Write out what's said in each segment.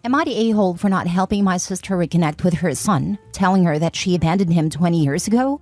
Am I the a-hole for not helping my sister reconnect with her son, telling her that she abandoned him 20 years ago?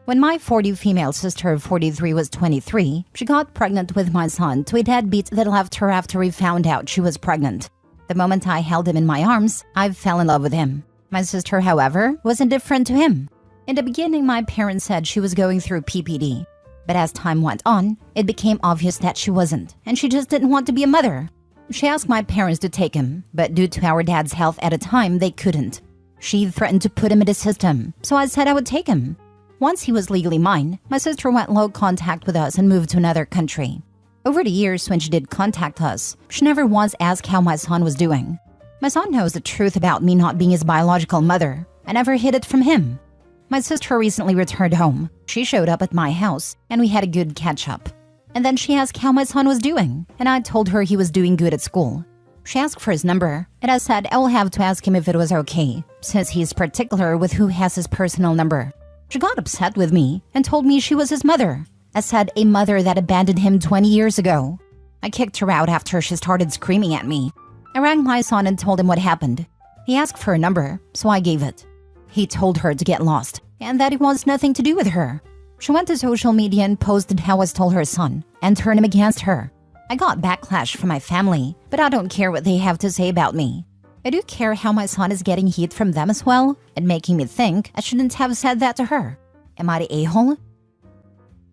When my 40 female sister of 43 was 23, she got pregnant with my son to a deadbeat that left her after he found out she was pregnant. The moment I held him in my arms, I fell in love with him. My sister, however, was indifferent to him. In the beginning, my parents said she was going through PPD. But as time went on, it became obvious that she wasn't, and she just didn't want to be a mother. She asked my parents to take him, but due to our dad's health at the time, they couldn't. She threatened to put him in the system, so I said I would take him. Once he was legally mine, my sister went low contact with us and moved to another country. Over the years when she did contact us, she never once asked how my son was doing. My son knows the truth about me not being his biological mother. I never hid it from him. My sister recently returned home. She showed up at my house, and we had a good catch-up. And then she asked how my son was doing, and I told her he was doing good at school. She asked for his number, and I said I will have to ask him if it was okay, since he's particular with who has his personal number. She got upset with me and told me she was his mother. I said a mother that abandoned him 20 years ago. I kicked her out after she started screaming at me. I rang my son and told him what happened. He asked for a number, so I gave it. He told her to get lost and that it wants nothing to do with her. She went to social media and posted how I stole her son and turned him against her. I got backlash from my family, but I don't care what they have to say about me. I do care how my son is getting heat from them as well and making me think I shouldn't have said that to her. Am I the a-hole?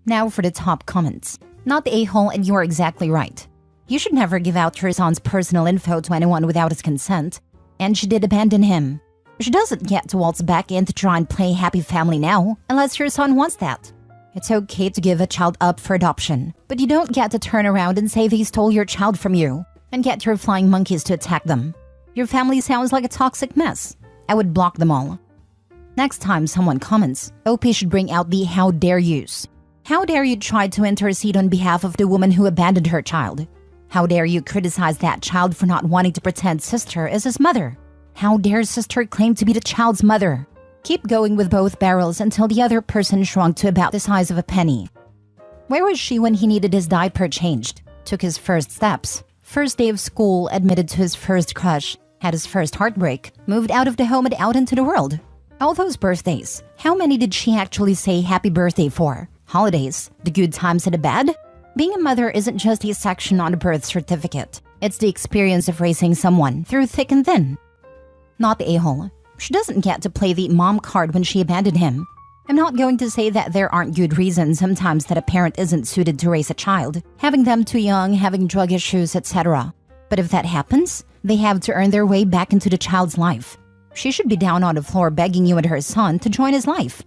Now for the top comments. Not the a-hole, and you are exactly right. You should never give out your son's personal info to anyone without his consent. And she did abandon him. She doesn't get to waltz back in to try and play happy family now, unless your son wants that. It's okay to give a child up for adoption, but you don't get to turn around and say they stole your child from you and get your flying monkeys to attack them. Your family sounds like a toxic mess. I would block them all. Next time someone comments, OP should bring out the how dare yous. How dare you try to intercede on behalf of the woman who abandoned her child? How dare you criticize that child for not wanting to pretend sister is his mother? How dare sister claim to be the child's mother? Keep going with both barrels until the other person shrunk to about the size of a penny. Where was she when he needed his diaper changed? Took his first steps. First day of school, admitted to his first crush. Had his first heartbreak, moved out of the home and out into the world. All those birthdays, how many did she actually say happy birthday for? Holidays, the good times and the bad? Being a mother isn't just a section on a birth certificate. It's the experience of raising someone through thick and thin. Not the a-hole. She doesn't get to play the mom card when she abandoned him. I'm not going to say that there aren't good reasons sometimes that a parent isn't suited to raise a child, having them too young, having drug issues, etc. But if that happens, they have to earn their way back into the child's life. She should be down on the floor begging you and her son to join his life.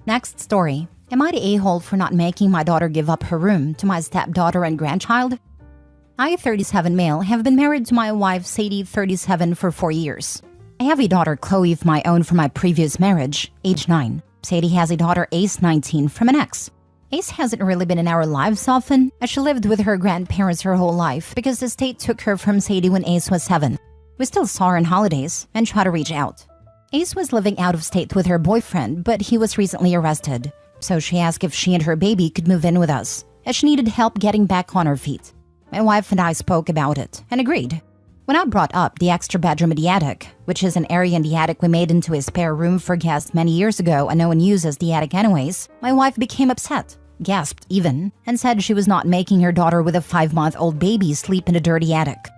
Next story. Am I the a-hole for not making my daughter give up her room to my stepdaughter and grandchild? I, 37 male, have been married to my wife, Sadie, 37, for 4 years. I have a daughter, Chloe, of my own from my previous marriage, age 9. Sadie has a daughter, Ace, 19, from an ex. Ace hasn't really been in our lives often, as she lived with her grandparents her whole life because the state took her from Sadie when Ace was 7. We still saw her on holidays and try to reach out. Ace was living out of state with her boyfriend, but he was recently arrested. So she asked if she and her baby could move in with us, as she needed help getting back on her feet. My wife and I spoke about it and agreed. When I brought up the extra bedroom in the attic, which is an area in the attic we made into a spare room for guests many years ago and no one uses the attic anyways, my wife became upset, gasped even, and said she was not making her daughter with a 5-month-old baby sleep in a dirty attic.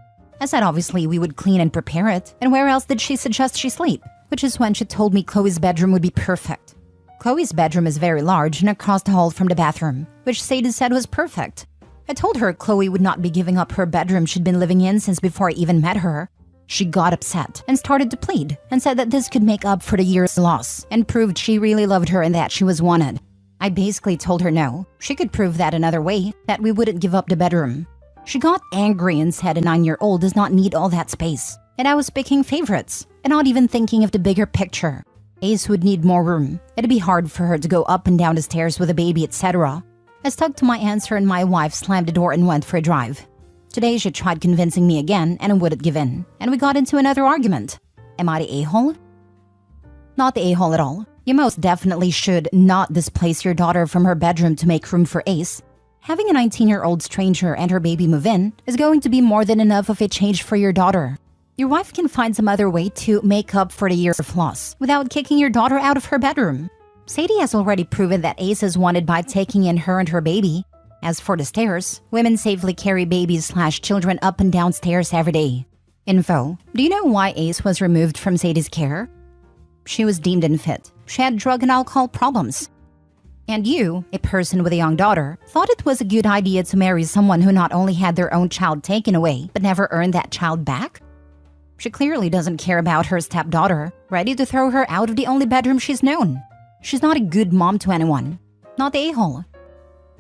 I said obviously we would clean and prepare it, and where else did she suggest she sleep? Which is when she told me Chloe's bedroom would be perfect. Chloe's bedroom is very large and across the hall from the bathroom, which Sadie said was perfect. I told her Chloe would not be giving up her bedroom she'd been living in since before I even met her. She got upset and started to plead and said that this could make up for the year's loss and proved she really loved her and that she was wanted. I basically told her no, she could prove that another way, that we wouldn't give up the bedroom. She got angry and said a 9-year-old does not need all that space, and I was picking favorites and not even thinking of the bigger picture. Ace would need more room. It'd be hard for her to go up and down the stairs with a baby, etc. I stuck to my answer and my wife slammed the door and went for a drive. Today she tried convincing me again and I wouldn't give in, and we got into another argument. Am I the a-hole? Not the a-hole at all. You most definitely should not displace your daughter from her bedroom to make room for Ace. Having a 19-year-old stranger and her baby move in is going to be more than enough of a change for your daughter. Your wife can find some other way to make up for the years of loss without kicking your daughter out of her bedroom. Sadie has already proven that Ace is wanted by taking in her and her baby. As for the stairs, women safely carry babies/children up and down stairs every day. Info: do you know why Ace was removed from Sadie's care? She was deemed unfit. She had drug and alcohol problems. And you, a person with a young daughter, thought it was a good idea to marry someone who not only had their own child taken away, but never earned that child back? She clearly doesn't care about her stepdaughter, ready to throw her out of the only bedroom she's known. She's not a good mom to anyone. Not the a-hole.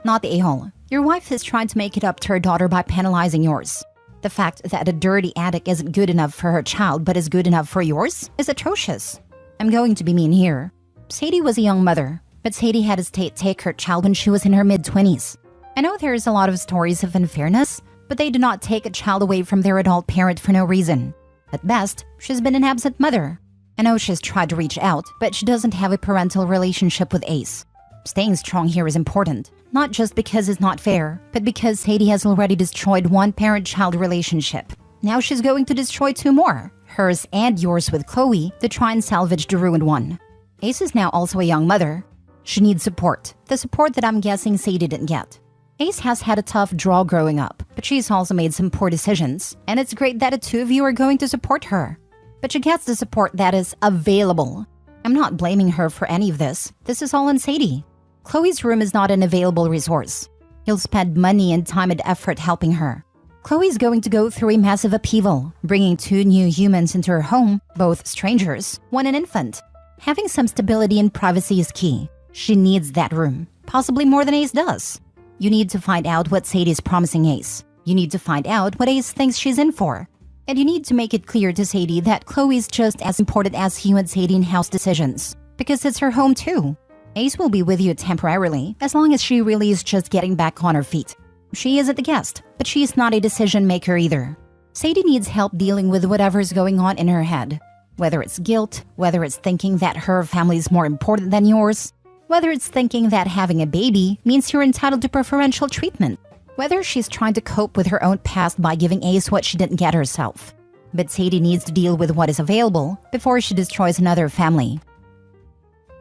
Not the a-hole. Your wife is trying to make it up to her daughter by penalizing yours. The fact that a dirty attic isn't good enough for her child but is good enough for yours is atrocious. I'm going to be mean here. Sadie was a young mother, but Sadie had a state take her child when she was in her mid-20s. I know there's a lot of stories of unfairness, but they do not take a child away from their adult parent for no reason. At best, she's been an absent mother. I know she's tried to reach out, but she doesn't have a parental relationship with Ace. Staying strong here is important, not just because it's not fair, but because Sadie has already destroyed one parent-child relationship. Now she's going to destroy two more, hers and yours with Chloe, to try and salvage the ruined one. Ace is now also a young mother. She needs support, the support that I'm guessing Sadie didn't get. Ace has had a tough draw growing up, but she's also made some poor decisions, and it's great that the two of you are going to support her. But she gets the support that is available. I'm not blaming her for any of this. This is all on Sadie. Chloe's room is not an available resource. You'll spend money and time and effort helping her. Chloe's going to go through a massive upheaval, bringing two new humans into her home, both strangers, one an infant. Having some stability and privacy is key. She needs that room, possibly more than Ace does. You need to find out what Sadie's promising Ace. You need to find out what Ace thinks she's in for. And you need to make it clear to Sadie that Chloe's just as important as you and Sadie in house decisions, because it's her home too. Ace will be with you temporarily, as long as she really is just getting back on her feet. She isn't the guest, but she's not a decision maker either. Sadie needs help dealing with whatever's going on in her head. Whether it's guilt, whether it's thinking that her family's more important than yours, whether it's thinking that having a baby means you're entitled to preferential treatment, whether she's trying to cope with her own past by giving Ace what she didn't get herself. But Sadie needs to deal with what is available before she destroys another family.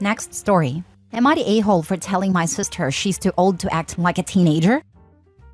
Next story. Am I the a-hole for telling my sister she's too old to act like a teenager?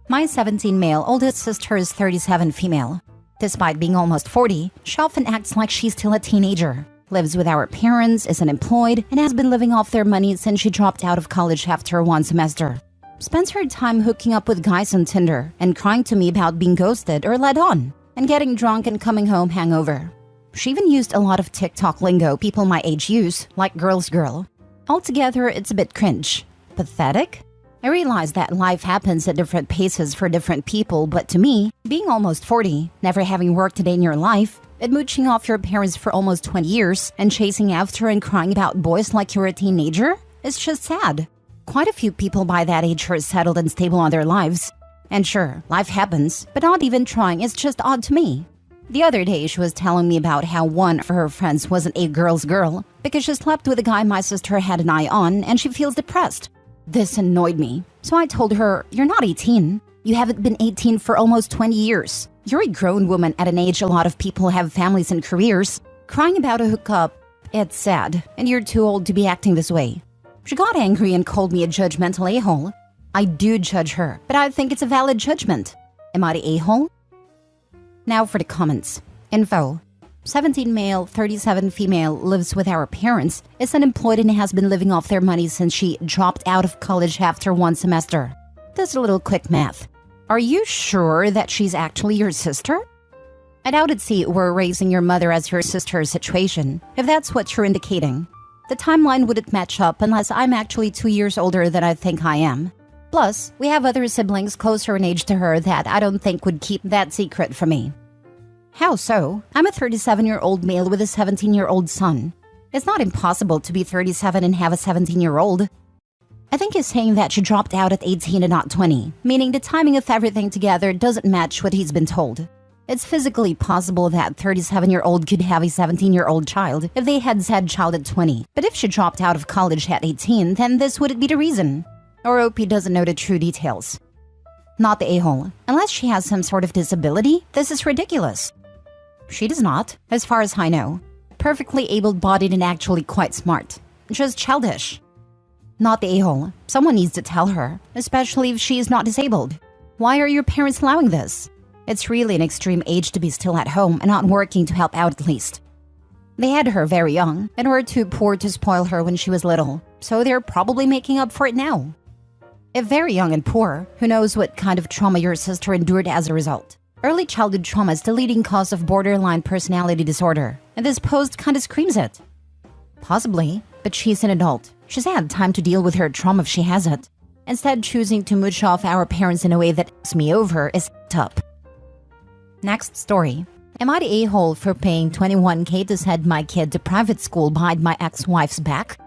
My 17 male oldest sister is 37 female. Despite being almost 40, she often acts like she's still a teenager, lives with our parents, is unemployed, and has been living off their money since she dropped out of college after one semester. Spends her time hooking up with guys on Tinder and crying to me about being ghosted or led on, and getting drunk and coming home hangover. She even used a lot of TikTok lingo people my age use, like girl's girl. Altogether, it's a bit cringe. Pathetic? I realize that life happens at different paces for different people, but to me, being almost 40, never having worked a day in your life, and mooching off your parents for almost 20 years, and chasing after and crying about boys like you're a teenager, is just sad. Quite a few people by that age are settled and stable on their lives. And sure, life happens, but not even trying is just odd to me. The other day, she was telling me about how one of her friends wasn't a girl's girl because she slept with a guy my sister had an eye on and she feels depressed. This annoyed me, so I told her, "You're not 18. You haven't been 18 for almost 20 years. You're a grown woman at an age a lot of people have families and careers. Crying about a hookup, it's sad, and you're too old to be acting this way." She got angry and called me a judgmental a-hole. I do judge her, but I think it's a valid judgment. Am I the a-hole? Now for the comments. Info. 17 male, 37 female, lives with our parents, is unemployed and has been living off their money since she dropped out of college after one semester. Just a little quick math. Are you sure that she's actually your sister? I doubt it's you were raising your mother as your sister's situation, if that's what you're indicating. The timeline wouldn't match up unless I'm actually 2 years older than I think I am. Plus, we have other siblings closer in age to her that I don't think would keep that secret from me. How so? I'm a 37-year-old male with a 17-year-old son. It's not impossible to be 37 and have a 17-year-old. I think he's saying that she dropped out at 18 and not 20, meaning the timing of everything together doesn't match what he's been told. It's physically possible that 37-year-old could have a 17-year-old child if they had said child at 20. But if she dropped out of college at 18, then this wouldn't be the reason. Or OP doesn't know the true details. Not the a-hole. Unless she has some sort of disability, this is ridiculous. She does not, as far as I know. Perfectly able-bodied and actually quite smart. Just childish. Not the a-hole. Someone needs to tell her, especially if she is not disabled. Why are your parents allowing this? It's really an extreme age to be still at home and not working to help out at least. They had her very young and were too poor to spoil her when she was little, so they're probably making up for it now. If very young and poor, who knows what kind of trauma your sister endured as a result. Early childhood trauma is the leading cause of borderline personality disorder, and this post kinda screams it. Possibly, but she's an adult. She's had time to deal with her trauma if she has it. Instead, choosing to mooch off our parents in a way that f***s me over is up. Next story. Am I the a-hole for paying $21K to send my kid to private school behind my ex-wife's back?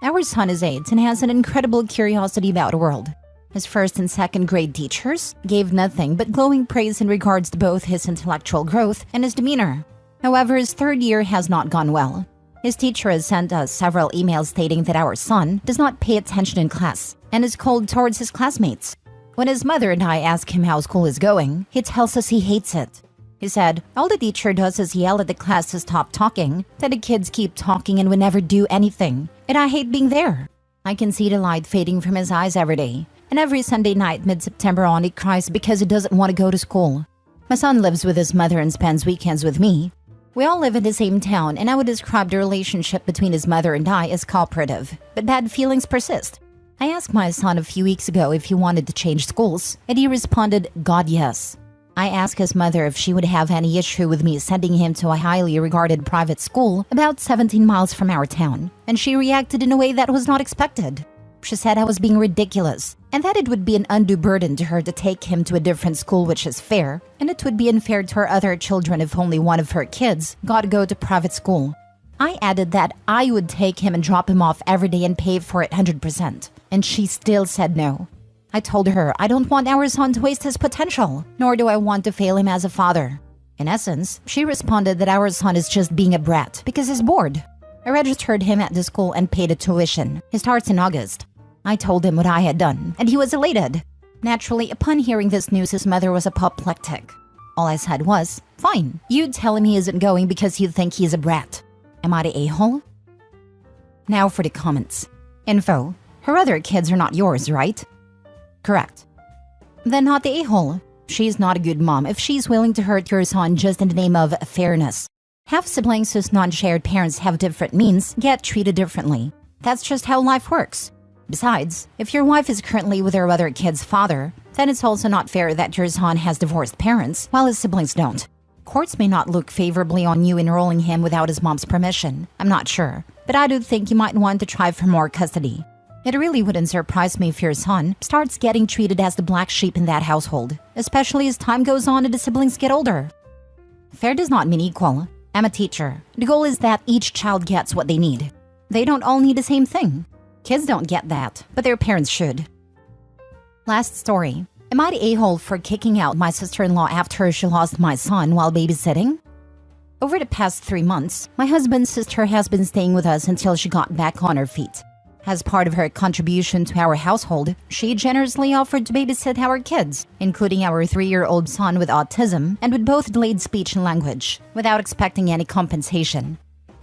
Our son is 8 and has an incredible curiosity about the world. His first and second grade teachers gave nothing but glowing praise in regards to both his intellectual growth and his demeanor. However, his third year has not gone well. His teacher has sent us several emails stating that our son does not pay attention in class and is cold towards his classmates. When his mother and I ask him how school is going, he tells us he hates it. He said, all the teacher does is yell at the class to stop talking, that the kids keep talking and we never do anything, and I hate being there. I can see the light fading from his eyes every day, and every Sunday night mid-September on he cries because he doesn't want to go to school. My son lives with his mother and spends weekends with me. We all live in the same town, and I would describe the relationship between his mother and I as cooperative, but bad feelings persist. I asked my son a few weeks ago if he wanted to change schools, and he responded, God, yes. I asked his mother if she would have any issue with me sending him to a highly regarded private school about 17 miles from our town, and she reacted in a way that was not expected. She said I was being ridiculous, and that it would be an undue burden to her to take him to a different school, which is fair, and it would be unfair to her other children if only one of her kids got to go to private school. I added that I would take him and drop him off every day and pay for it 100%, and she still said no. I told her I don't want our son to waste his potential, nor do I want to fail him as a father. In essence, she responded that our son is just being a brat because he's bored. I registered him at the school and paid a tuition. He starts in August. I told him what I had done, and he was elated. Naturally, upon hearing this news, his mother was apoplectic. All I said was, fine, you tell him he isn't going because you think he's a brat. Am I the a-hole? Now for the comments. Info. Her other kids are not yours, right? Correct. Then not the a-hole. She's not a good mom if she's willing to hurt your son just in the name of fairness. Half siblings whose non-shared parents have different means get treated differently. That's just how life works. Besides, if your wife is currently with her other kid's father, then it's also not fair that your son has divorced parents while his siblings don't. Courts may not look favorably on you enrolling him without his mom's permission. I'm not sure, but I do think you might want to try for more custody. It really wouldn't surprise me if your son starts getting treated as the black sheep in that household, especially as time goes on and the siblings get older. Fair does not mean equal. I'm a teacher. The goal is that each child gets what they need. They don't all need the same thing. Kids don't get that, but their parents should. Last story. Am I the a-hole for kicking out my sister-in-law after she lost my son while babysitting? Over the past 3 months, my husband's sister has been staying with us until she got back on her feet. As part of her contribution to our household, she generously offered to babysit our kids, including our 3-year-old son with autism and with both delayed speech and language, without expecting any compensation.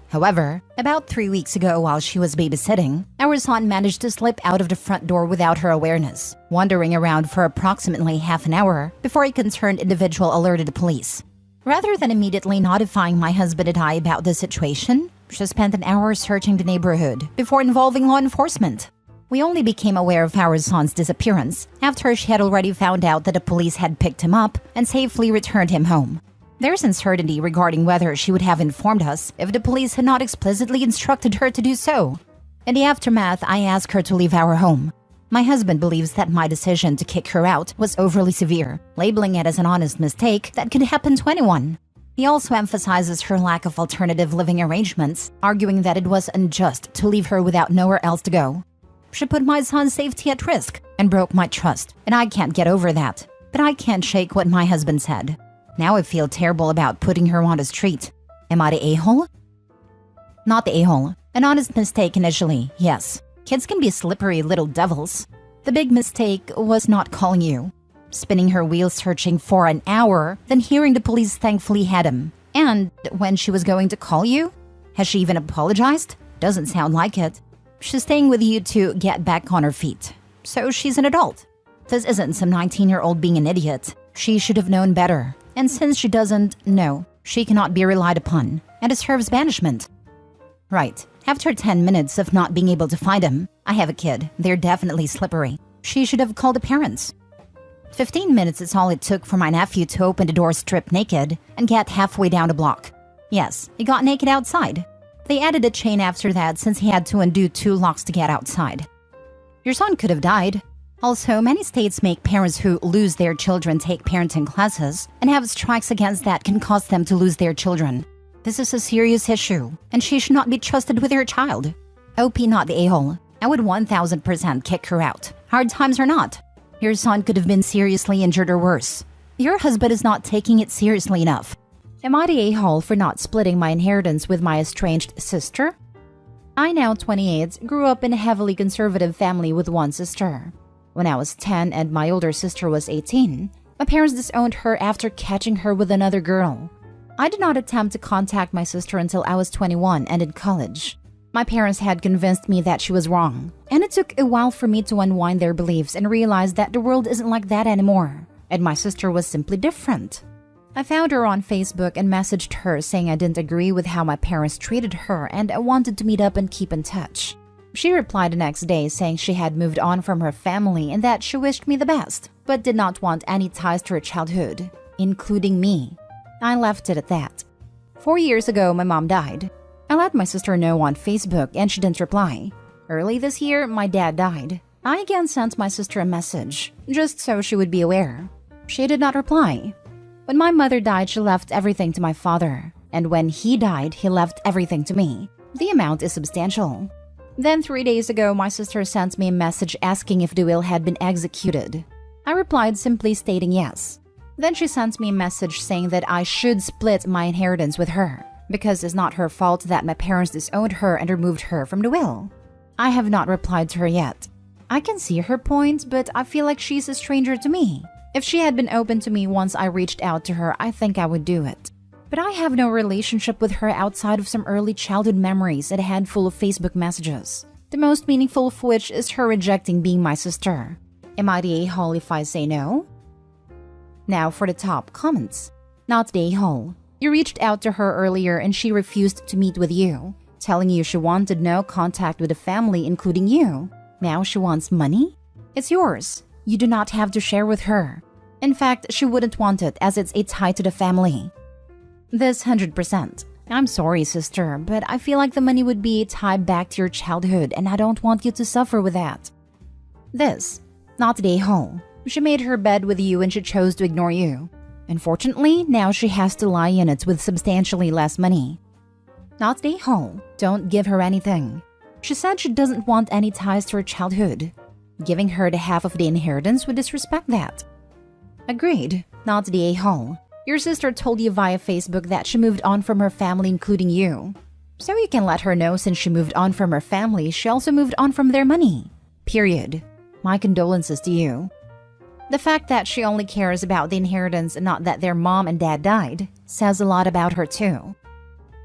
However, about 3 weeks ago while she was babysitting, our son managed to slip out of the front door without her awareness, wandering around for approximately half an hour before a concerned individual alerted the police. Rather than immediately notifying my husband and I about the situation, she spent an hour searching the neighborhood before involving law enforcement. We only became aware of our son's disappearance after she had already found out that the police had picked him up and safely returned him home. There's uncertainty regarding whether she would have informed us if the police had not explicitly instructed her to do so. In the aftermath, I asked her to leave our home. My husband believes that my decision to kick her out was overly severe, labeling it as an honest mistake that could happen to anyone. He also emphasizes her lack of alternative living arrangements, arguing that it was unjust to leave her without nowhere else to go. She put my son's safety at risk and broke my trust, and I can't get over that. But I can't shake what my husband said. Now I feel terrible about putting her on the street. Am I the a-hole? Not the a-hole. An honest mistake initially, yes. Kids can be slippery little devils. The big mistake was not calling you. Spinning her wheels searching for an hour, then hearing the police thankfully had him. And when she was going to call you? Has she even apologized? Doesn't sound like it. She's staying with you to get back on her feet. So she's an adult. This isn't some 19-year-old being an idiot. She should have known better. And since she doesn't know, she cannot be relied upon and deserves banishment. Right. After 10 minutes of not being able to find him, I have a kid. They're definitely slippery. She should have called the parents. 15 minutes is all it took for my nephew to open the door stripped naked and get halfway down the block. Yes, he got naked outside. They added a chain after that since he had to undo 2 locks to get outside. Your son could have died. Also, many states make parents who lose their children take parenting classes and have strikes against that can cause them to lose their children. This is a serious issue, and she should not be trusted with her child. OP not the a-hole. I would 1000% kick her out. Hard times or not. Your son could have been seriously injured or worse. Your husband is not taking it seriously enough. Am I the a-hole for not splitting my inheritance with my estranged sister? I, now 28, grew up in a heavily conservative family with one sister. When I was 10 and my older sister was 18, my parents disowned her after catching her with another girl. I did not attempt to contact my sister until I was 21 and in college. My parents had convinced me that she was wrong, and it took a while for me to unwind their beliefs and realize that the world isn't like that anymore, and my sister was simply different. I found her on Facebook and messaged her saying I didn't agree with how my parents treated her and I wanted to meet up and keep in touch. She replied the next day saying she had moved on from her family and that she wished me the best, but did not want any ties to her childhood, including me. I left it at that. 4 years ago, my mom died. I let my sister know on Facebook and she didn't reply. Early this year, my dad died. I again sent my sister a message, just so she would be aware. She did not reply. When my mother died, she left everything to my father. And when he died, he left everything to me. The amount is substantial. Then 3 days ago, my sister sent me a message asking if the will had been executed. I replied simply stating yes. Then she sent me a message saying that I should split my inheritance with her, because it's not her fault that my parents disowned her and removed her from the will. I have not replied to her yet. I can see her point, but I feel like she's a stranger to me. If she had been open to me once I reached out to her, I think I would do it. But I have no relationship with her outside of some early childhood memories and a handful of Facebook messages, the most meaningful of which is her rejecting being my sister. Am I the a-hole if I say no? Now for the top comments. Not the a-hole. You reached out to her earlier and she refused to meet with you, telling you she wanted no contact with the family, including you. Now she wants money? It's yours. You do not have to share with her. In fact, she wouldn't want it as it's a tie to the family. This 100%. I'm sorry, sister, but I feel like the money would be a tie back to your childhood and I don't want you to suffer with that. This. Not the a-hole. She made her bed with you and she chose to ignore you. Unfortunately, now she has to lie in it with substantially less money. Not the a-hole. Don't give her anything. She said she doesn't want any ties to her childhood. Giving her the half of the inheritance would disrespect that. Agreed. Not the a-hole. Your sister told you via Facebook that she moved on from her family, including you. So you can let her know since she moved on from her family, she also moved on from their money. Period. My condolences to you. The fact that she only cares about the inheritance and not that their mom and dad died says a lot about her too.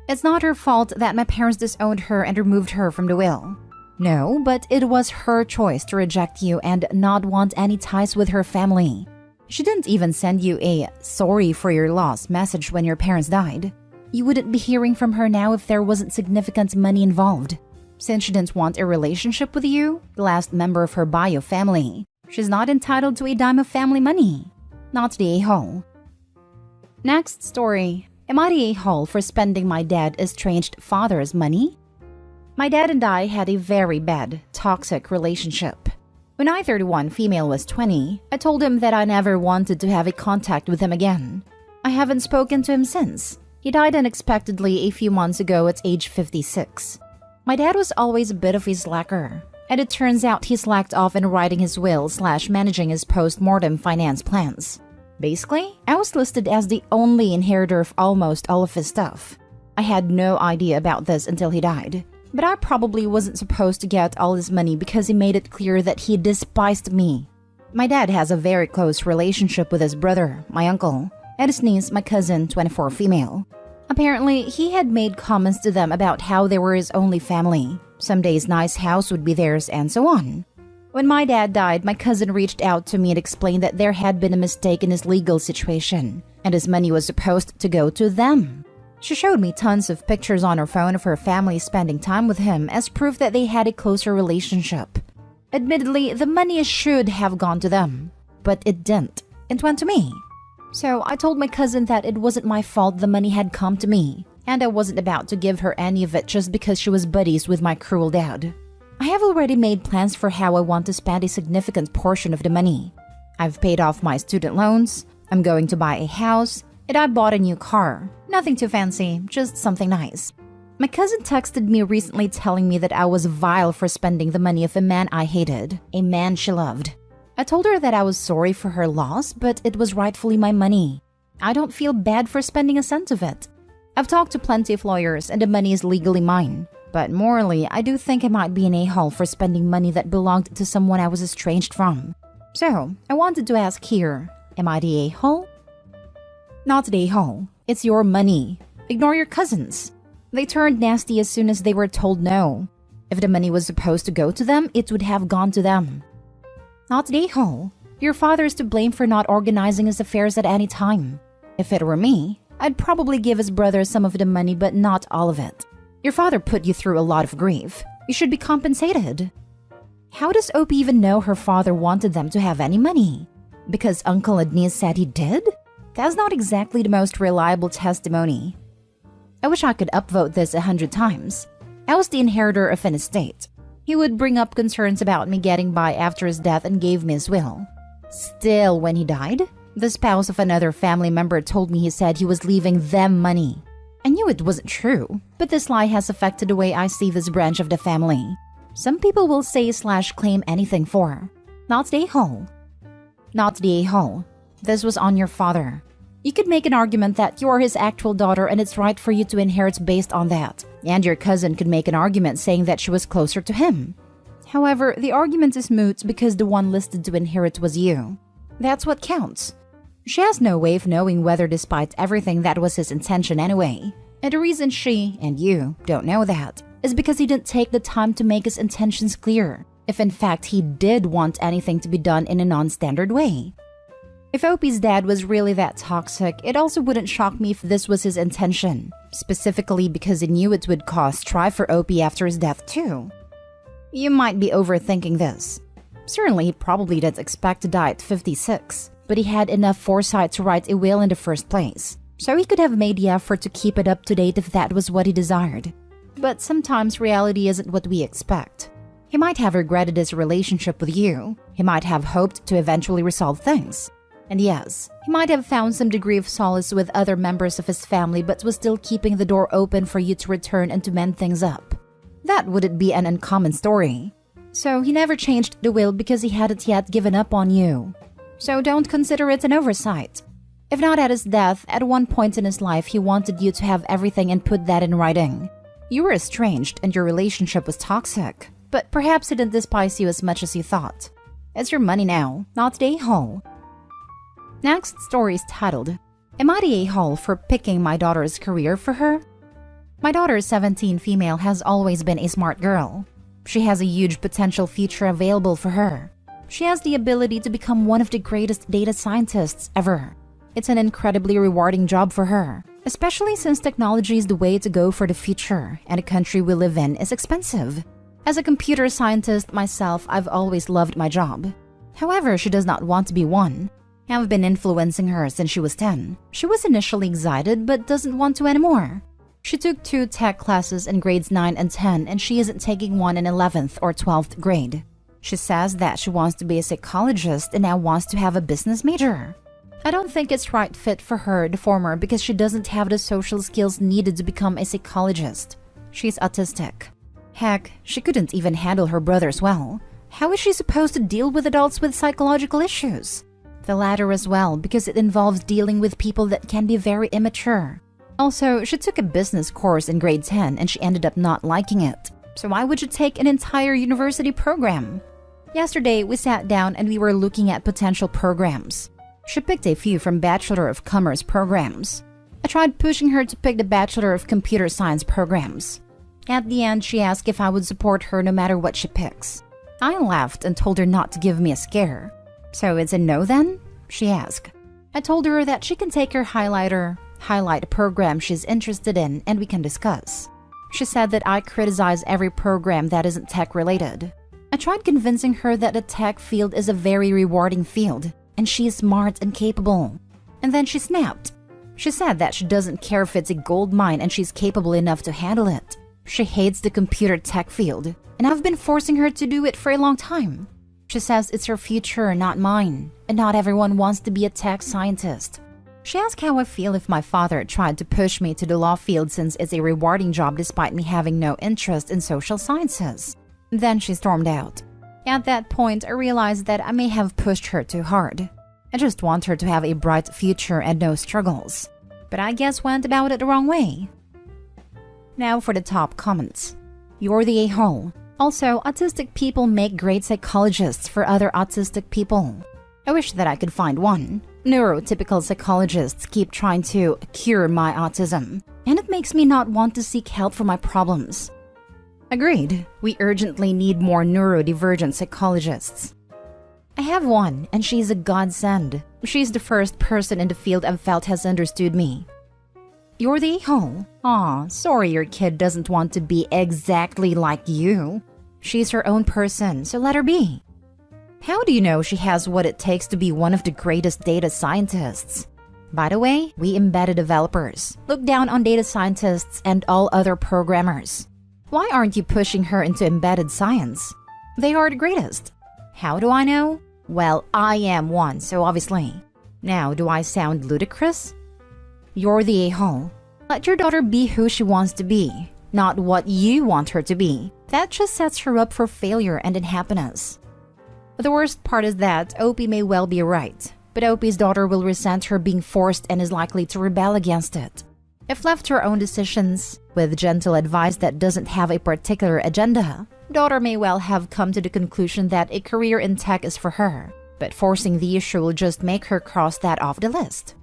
It's not her fault that my parents disowned her and removed her from the will. No, but it was her choice to reject you and not want any ties with her family. She didn't even send you a sorry for your loss message when your parents died. You wouldn't be hearing from her now if there wasn't significant money involved. Since she didn't want a relationship with you, the last member of her bio family, she's not entitled to a dime of family money. Not the a-hole. Next story. Am I the a-hole for spending my dad's estranged father's money? My dad and I had a very bad, toxic relationship. When I, 31, female, was 20, I told him that I never wanted to have a contact with him again. I haven't spoken to him since. He died unexpectedly a few months ago at age 56. My dad was always a bit of a slacker, and it turns out he slacked off in writing his will / managing his post-mortem finance plans. Basically, I was listed as the only inheritor of almost all of his stuff. I had no idea about this until he died. But I probably wasn't supposed to get all his money because he made it clear that he despised me. My dad has a very close relationship with his brother, my uncle, and his niece, my cousin, 24, female. Apparently, he had made comments to them about how they were his only family. Some days nice house would be theirs and so on. When my dad died, my cousin reached out to me and explained that there had been a mistake in his legal situation and his money was supposed to go to them. She showed me tons of pictures on her phone of her family spending time with him as proof that they had a closer relationship. Admittedly, the money should have gone to them, but it didn't. It went to me. So I told my cousin that it wasn't my fault the money had come to me, and I wasn't about to give her any of it just because she was buddies with my cruel dad. I have already made plans for how I want to spend a significant portion of the money. I've paid off my student loans, I'm going to buy a house, and I bought a new car. Nothing too fancy, just something nice. My cousin texted me recently telling me that I was vile for spending the money of a man I hated, a man she loved. I told her that I was sorry for her loss, but it was rightfully my money. I don't feel bad for spending a cent of it. I've talked to plenty of lawyers and the money is legally mine. But morally, I do think I might be an a-hole for spending money that belonged to someone I was estranged from. So, I wanted to ask here, am I the a-hole? Not the a-hole. It's your money. Ignore your cousins. They turned nasty as soon as they were told no. If the money was supposed to go to them, it would have gone to them. Not the a-hole. Your father is to blame for not organizing his affairs at any time. If it were me, I'd probably give his brother some of the money but not all of it. Your father put you through a lot of grief. You should be compensated. How does Opie even know her father wanted them to have any money? Because Uncle and niece said he did? That's not exactly the most reliable testimony. I wish I could upvote this 100 times. I was the inheritor of an estate. He would bring up concerns about me getting by after his death and gave me his will. Still, when he died, the spouse of another family member told me he said he was leaving them money. I knew it wasn't true, but this lie has affected the way I see this branch of the family. Some people will say/claim anything for. Not the a-hole. Not the a-hole. This was on your father. You could make an argument that you're his actual daughter and it's right for you to inherit based on that. And your cousin could make an argument saying that she was closer to him. However, the argument is moot because the one listed to inherit was you. That's what counts. She has no way of knowing whether despite everything that was his intention anyway. And the reason she, and you, don't know that is because he didn't take the time to make his intentions clear, if in fact he did want anything to be done in a non-standard way. If Opie's dad was really that toxic, it also wouldn't shock me if this was his intention, specifically because he knew it would cause strife for Opie after his death too. You might be overthinking this. Certainly he probably didn't expect to die at 56. But he had enough foresight to write a will in the first place, so he could have made the effort to keep it up to date if that was what he desired. But sometimes reality isn't what we expect. He might have regretted his relationship with you. He might have hoped to eventually resolve things. And yes, he might have found some degree of solace with other members of his family but was still keeping the door open for you to return and to mend things up. That wouldn't be an uncommon story. So he never changed the will because he hadn't yet given up on you. So don't consider it an oversight. If not at his death, at one point in his life he wanted you to have everything and put that in writing. You were estranged and your relationship was toxic, but perhaps he didn't despise you as much as you thought. It's your money now, not the a-hole. Next story is titled, Am I the a-hole for picking my daughter's career for her? My daughter, 17 female, has always been a smart girl. She has a huge potential future available for her. She has the ability to become one of the greatest data scientists ever. It's an incredibly rewarding job for her, especially since technology is the way to go for the future and the country we live in is expensive. As a computer scientist myself, I've always loved my job. However, she does not want to be one. I've been influencing her since she was 10. She was initially excited but doesn't want to anymore. She took 2 tech classes in grades 9 and 10 and she isn't taking one in 11th or 12th grade. She says that she wants to be a psychologist and now wants to have a business major. I don't think it's right fit for her, the former, because she doesn't have the social skills needed to become a psychologist. She's autistic. Heck, she couldn't even handle her brothers well. How is she supposed to deal with adults with psychological issues? The latter as well, because it involves dealing with people that can be very immature. Also, she took a business course in grade 10 and she ended up not liking it. So why would you take an entire university program? Yesterday, we sat down and we were looking at potential programs. She picked a few from Bachelor of Commerce programs. tried pushing her to pick the Bachelor of Computer Science programs. At the end, she asked if I would support her no matter what she picks. I laughed and told her not to give me a scare. "So it's a no then?" she asked. I told her that she can take her highlight a program she's interested in and we can discuss. She said that I criticize every program that isn't tech-related. I tried convincing her that the tech field is a very rewarding field, and she is smart and capable. And then she snapped. She said that she doesn't care if it's a gold mine and she's capable enough to handle it. She hates the computer tech field, and I've been forcing her to do it for a long time. She says it's her future, not mine, and not everyone wants to be a tech scientist. She asked how I feel if my father tried to push me to the law field since it's a rewarding job despite me having no interest in social sciences. Then she stormed out. At that point, I realized that I may have pushed her too hard. I just want her to have a bright future and no struggles. But I guess went about it the wrong way. Now for the top comments. You're the a-hole. Also, autistic people make great psychologists for other autistic people. I wish that I could find one. Neurotypical psychologists keep trying to cure my autism, and it makes me not want to seek help for my problems. Agreed. We urgently need more neurodivergent psychologists. I have one, and she's a godsend. She's the first person in the field I've felt has understood me. You're the a-hole. Aw, sorry your kid doesn't want to be exactly like you. She's her own person, so let her be. How do you know she has what it takes to be one of the greatest data scientists? By the way, we embedded developers look down on data scientists and all other programmers. Why aren't you pushing her into embedded science? They are the greatest. How do I know? Well, I am one, so obviously. Now, do I sound ludicrous? You're the a-hole. Let your daughter be who she wants to be, not what you want her to be. That just sets her up for failure and unhappiness. The worst part is that Opie may well be right, but Opie's daughter will resent her being forced and is likely to rebel against it. If left to her own decisions, with gentle advice that doesn't have a particular agenda, daughter may well have come to the conclusion that a career in tech is for her, but forcing the issue will just make her cross that off the list.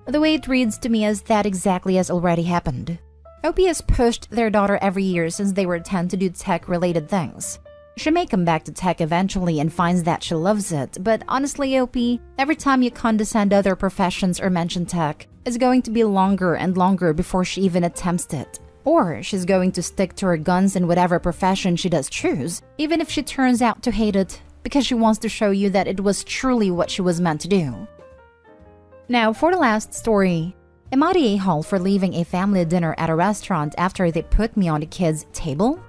The way it reads to me is that exactly has already happened. Opie has pushed their daughter every year since they were 10 to do tech-related things. She may come back to tech eventually and finds that she loves it, but honestly, Opie, every time you condescend other professions or mention tech, it's going to be longer and longer before she even attempts it. Or she's going to stick to her guns in whatever profession she does choose, even if she turns out to hate it, because she wants to show you that it was truly what she was meant to do. Now, for the last story. Am I the a-hole for leaving a family dinner at a restaurant after they put me on the kids' table?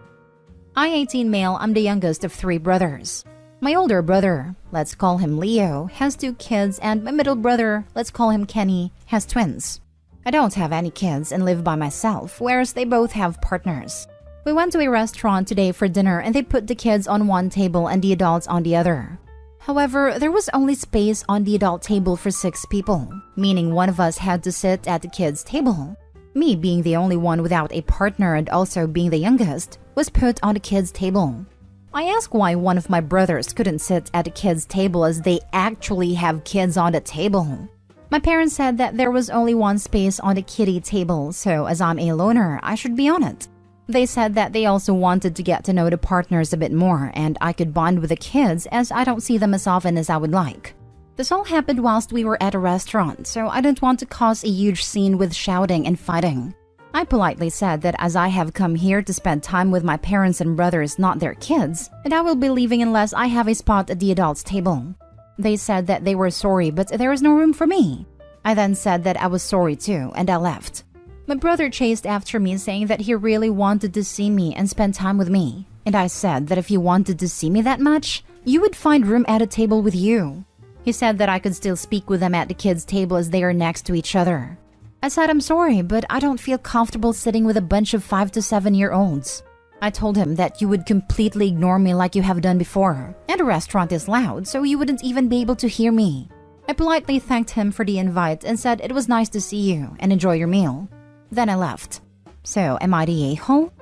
I'm 18 male, I'm the youngest of 3 brothers. My older brother, let's call him Leo, has 2 kids, and my middle brother, let's call him Kenny, has twins. I don't have any kids and live by myself, whereas they both have partners. We went to a restaurant today for dinner and they put the kids on one table and the adults on the other. However, there was only space on the adult table for 6 people, meaning one of us had to sit at the kids' table. Me, being the only one without a partner and also being the youngest, was put on the kids' table. I asked why one of my brothers couldn't sit at the kids' table as they actually have kids on the table. My parents said that there was only one space on the kiddie table, so as I'm a loner, I should be on it. They said that they also wanted to get to know the partners a bit more and I could bond with the kids as I don't see them as often as I would like. This all happened whilst we were at a restaurant, so I didn't want to cause a huge scene with shouting and fighting. I politely said that as I have come here to spend time with my parents and brothers, not their kids, and I will be leaving unless I have a spot at the adults' table. They said that they were sorry, but there was no room for me. I then said that I was sorry too, and I left. My brother chased after me saying that he really wanted to see me and spend time with me. And I said that if you wanted to see me that much, you would find room at a table with you. He said that I could still speak with them at the kids' table as they are next to each other. I said I'm sorry, but I don't feel comfortable sitting with a bunch of 5 to 7-year-olds. I told him that you would completely ignore me like you have done before, and the restaurant is loud, so you wouldn't even be able to hear me. I politely thanked him for the invite and said it was nice to see you and enjoy your meal. Then I left. So, am I the a-hole?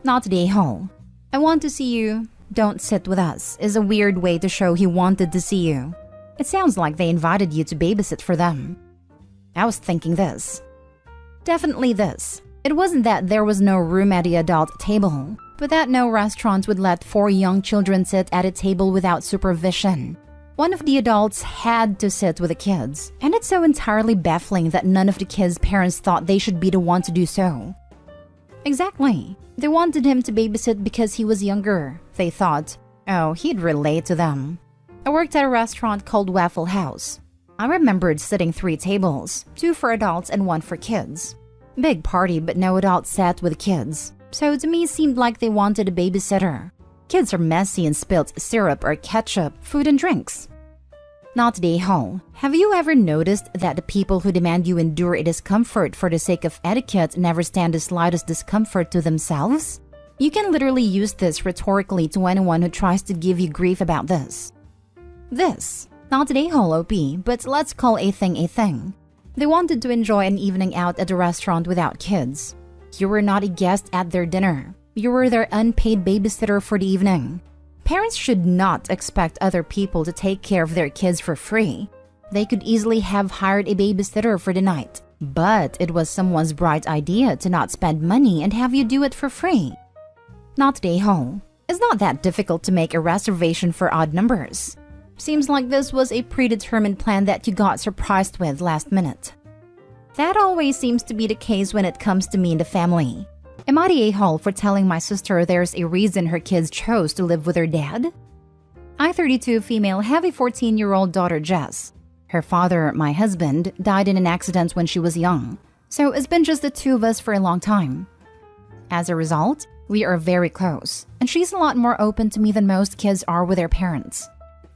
Not the a-hole. I want to see you. Don't sit with us is a weird way to show he wanted to see you. It sounds like they invited you to babysit for them. I was thinking this. Definitely this. It wasn't that there was no room at the adult table, but that no restaurant would let 4 young children sit at a table without supervision. One of the adults had to sit with the kids, and it's so entirely baffling that none of the kids' parents thought they should be the one to do so. Exactly. They wanted him to babysit because he was younger. They thought, oh, he'd relate to them. I worked at a restaurant called Waffle House. I remembered sitting 3 tables, 2 for adults and 1 for kids. Big party, but no adults sat with kids. So to me, it seemed like they wanted a babysitter. Kids are messy and spilt syrup or ketchup, food and drinks. Not the whole. Have you ever noticed that the people who demand you endure a discomfort for the sake of etiquette never stand the slightest discomfort to themselves? You can literally use this rhetorically to anyone who tries to give you grief about this. This. Not the whole OP, but let's call a thing a thing. They wanted to enjoy an evening out at a restaurant without kids. You were not a guest at their dinner. You were their unpaid babysitter for the evening. Parents should not expect other people to take care of their kids for free. They could easily have hired a babysitter for the night, but it was someone's bright idea to not spend money and have you do it for free. Not the whole. It's not that difficult to make a reservation for odd numbers. Seems like this was a predetermined plan that you got surprised with last minute. That always seems to be the case when it comes to me and the family. Am I the a-hole for telling my sister there's a reason her kids chose to live with her dad? I, 32 female, have a 14-year-old daughter, Jess. Her father, my husband, died in an accident when she was young, so it's been just the 2 of us for a long time. As a result, we are very close, and she's a lot more open to me than most kids are with their parents.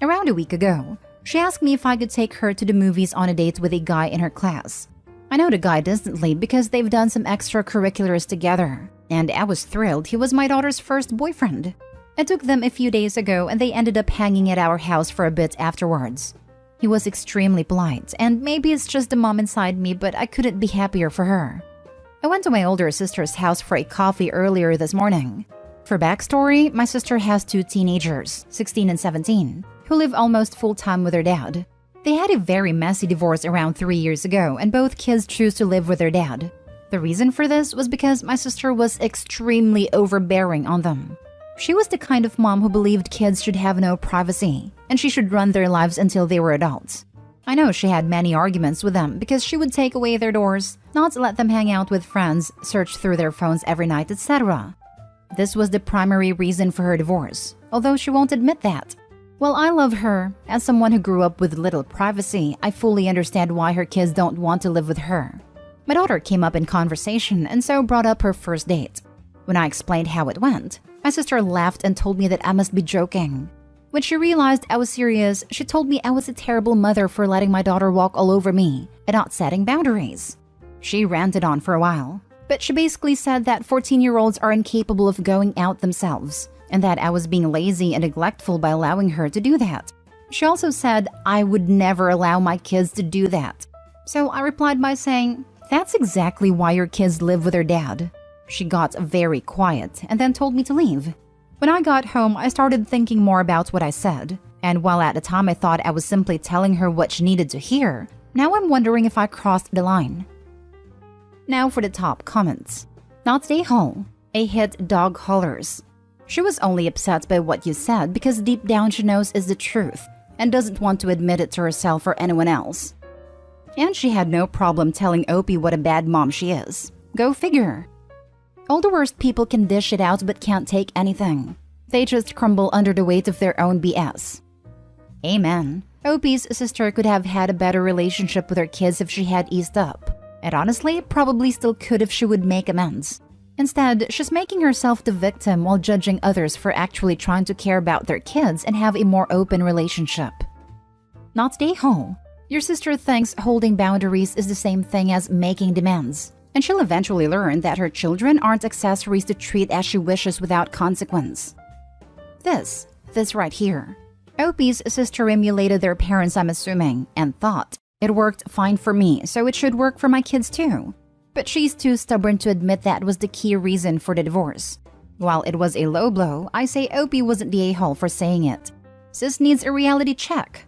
Around a week ago, she asked me if I could take her to the movies on a date with a guy in her class. I know the guy distantly because they've done some extracurriculars together, and I was thrilled he was my daughter's first boyfriend. I took them a few days ago and they ended up hanging at our house for a bit afterwards. He was extremely polite, and maybe it's just the mom inside me, but I couldn't be happier for her. I went to my older sister's house for a coffee earlier this morning. For backstory, my sister has 2 teenagers, 16 and 17, who live almost full-time with their dad. They had a very messy divorce around 3 years ago, and both kids choose to live with their dad. The reason for this was because my sister was extremely overbearing on them. She was the kind of mom who believed kids should have no privacy, and she should run their lives until they were adults. I know she had many arguments with them because she would take away their doors, not let them hang out with friends, search through their phones every night, etc. This was the primary reason for her divorce, although she won't admit that. While I love her, as someone who grew up with little privacy, I fully understand why her kids don't want to live with her. My daughter came up in conversation and so brought up her first date. When I explained how it went, my sister laughed and told me that I must be joking. When she realized I was serious, she told me I was a terrible mother for letting my daughter walk all over me and not setting boundaries. She ranted on for a while, but she basically said that 14-year-olds are incapable of going out themselves, and that I was being lazy and neglectful by allowing her to do that. She also said I would never allow my kids to do that. So I replied by saying, "That's exactly why your kids live with their dad." She got very quiet and then told me to leave. When I got home, I started thinking more about what I said, and while at the time I thought I was simply telling her what she needed to hear, now I'm wondering if I crossed the line. Now for the top comments. Not a hole. A hit dog hollers. She was only upset by what you said because deep down she knows is the truth and doesn't want to admit it to herself or anyone else. And she had no problem telling Opie what a bad mom she is. Go figure. All the worst people can dish it out but can't take anything. They just crumble under the weight of their own BS. Amen. Opie's sister could have had a better relationship with her kids if she had eased up. And honestly, probably still could if she would make amends. Instead, she's making herself the victim while judging others for actually trying to care about their kids and have a more open relationship. Not a hole. Your sister thinks holding boundaries is the same thing as making demands, and she'll eventually learn that her children aren't accessories to treat as she wishes without consequence. This right here. Opie's sister emulated their parents, I'm assuming, and thought, it worked fine for me, so it should work for my kids too. But she's too stubborn to admit that was the key reason for the divorce. While it was a low blow, I say Opie wasn't the a-hole for saying it. Sis needs a reality check.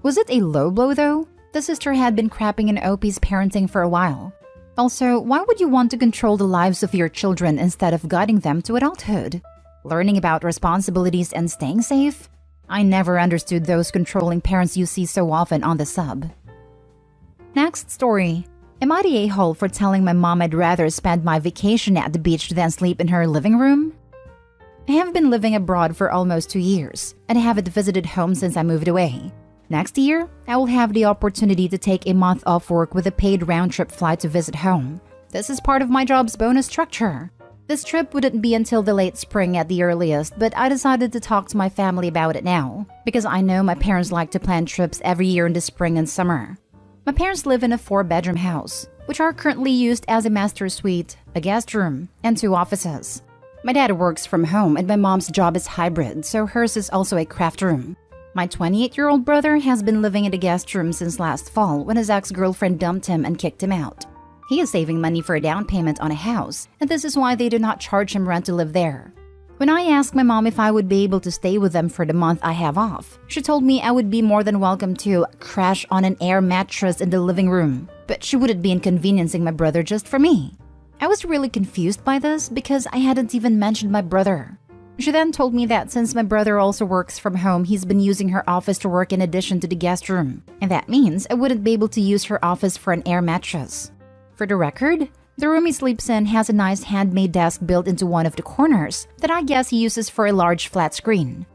Was it a low blow though? The sister had been crapping in OP's parenting for a while. Also, why would you want to control the lives of your children instead of guiding them to adulthood? Learning about responsibilities and staying safe? I never understood those controlling parents you see so often on the sub. Next story. Am I the a-hole for telling my mom I'd rather spend my vacation at the beach than sleep in her living room? I have been living abroad for almost 2 years, and I haven't visited home since I moved away. Next year, I will have the opportunity to take a month off work with a paid round-trip flight to visit home. This is part of my job's bonus structure. This trip wouldn't be until the late spring at the earliest, but I decided to talk to my family about it now, because I know my parents like to plan trips every year in the spring and summer. My parents live in a 4-bedroom house, which are currently used as a master suite, a guest room, and 2 offices. My dad works from home and my mom's job is hybrid, so hers is also a craft room. My 28-year-old brother has been living in the guest room since last fall when his ex-girlfriend dumped him and kicked him out. He is saving money for a down payment on a house, and this is why they do not charge him rent to live there. When I asked my mom if I would be able to stay with them for the month I have off, she told me I would be more than welcome to crash on an air mattress in the living room, but she wouldn't be inconveniencing my brother just for me. I was really confused by this because I hadn't even mentioned my brother. She then told me that since my brother also works from home, he's been using her office to work in addition to the guest room, and that means I wouldn't be able to use her office for an air mattress. For the record, the room he sleeps in has a nice handmade desk built into one of the corners that I guess he uses for a large flat screen.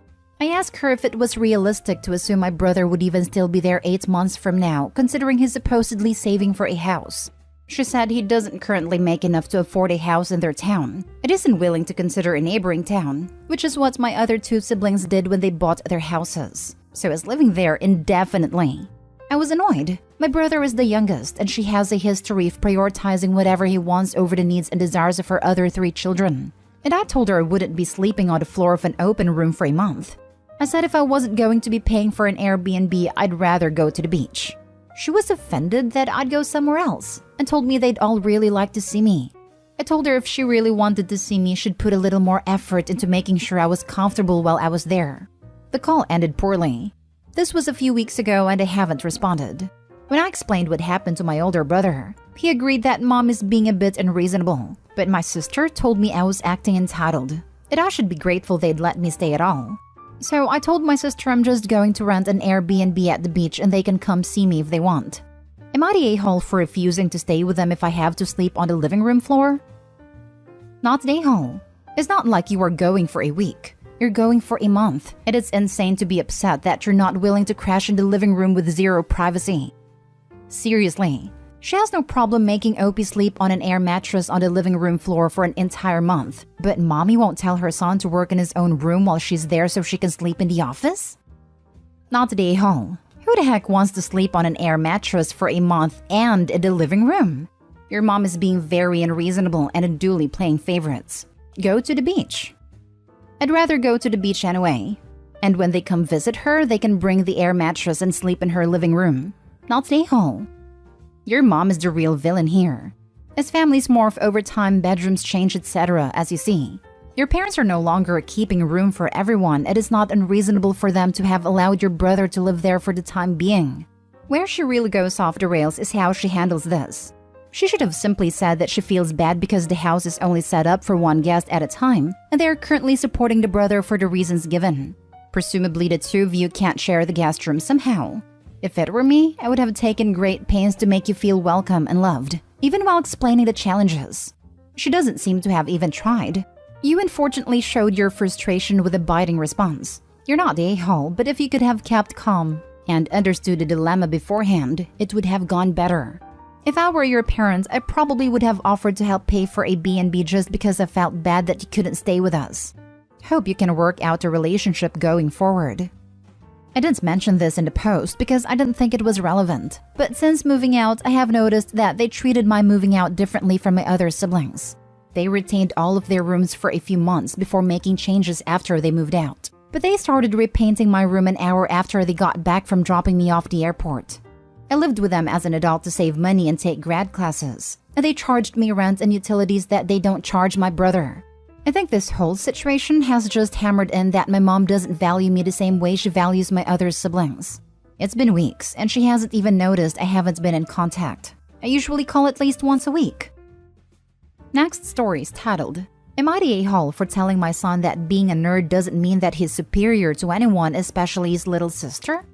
I asked her if it was realistic to assume my brother would even still be there 8 months from now, considering he's supposedly saving for a house. She said he doesn't currently make enough to afford a house in their town. It isn't willing to consider a neighboring town, which is what my other 2 siblings did when they bought their houses. So is living there indefinitely. I was annoyed. My brother is the youngest, and she has a history of prioritizing whatever he wants over the needs and desires of her other 3 children. And I told her I wouldn't be sleeping on the floor of an open room for a month. I said if I wasn't going to be paying for an Airbnb, I'd rather go to the beach. She was offended that I'd go somewhere else and told me they'd all really like to see me. I told her if she really wanted to see me, she'd put a little more effort into making sure I was comfortable while I was there. The call ended poorly. This was a few weeks ago and I haven't responded. When I explained what happened to my older brother, he agreed that mom is being a bit unreasonable, but my sister told me I was acting entitled, and I should be grateful they'd let me stay at all. So I told my sister I'm just going to rent an Airbnb at the beach and they can come see me if they want. Am I the a-hole for refusing to stay with them if I have to sleep on the living room floor? Not the a-hole. It's not like you are going for a week. You're going for a month, and it's insane to be upset that you're not willing to crash in the living room with 0 privacy. Seriously, she has no problem making Opie sleep on an air mattress on the living room floor for an entire month, but mommy won't tell her son to work in his own room while she's there so she can sleep in the office? Not the a-hole. Who the heck wants to sleep on an air mattress for a month and in the living room? Your mom is being very unreasonable and unduly playing favorites. Go to the beach. I'd rather go to the beach anyway. And when they come visit her, they can bring the air mattress and sleep in her living room. Not the a-hole. Your mom is the real villain here. As families morph over time, bedrooms change, etc., as you see. Your parents are no longer keeping room for everyone. It is not unreasonable for them to have allowed your brother to live there for the time being. Where she really goes off the rails is how she handles this. She should have simply said that she feels bad because the house is only set up for 1 guest at a time, and they are currently supporting the brother for the reasons given. Presumably the 2 of you can't share the guest room somehow. If it were me, I would have taken great pains to make you feel welcome and loved, even while explaining the challenges. She doesn't seem to have even tried. You unfortunately showed your frustration with a biting response. You're not the a-hole, but if you could have kept calm and understood the dilemma beforehand, it would have gone better. If I were your parents, I probably would have offered to help pay for a B&B just because I felt bad that you couldn't stay with us. Hope you can work out a relationship going forward. I didn't mention this in the post because I didn't think it was relevant, but since moving out, I have noticed that they treated my moving out differently from my other siblings. They retained all of their rooms for a few months before making changes after they moved out, but they started repainting my room an hour after they got back from dropping me off the airport. I lived with them as an adult to save money and take grad classes, and they charged me rent and utilities that they don't charge my brother. I think this whole situation has just hammered in that my mom doesn't value me the same way she values my other siblings. It's been weeks, and she hasn't even noticed I haven't been in contact. I usually call at least once a week. Next story is titled, Am I the a-hole for telling my son that being a nerd doesn't mean that he's superior to anyone, especially his little sister?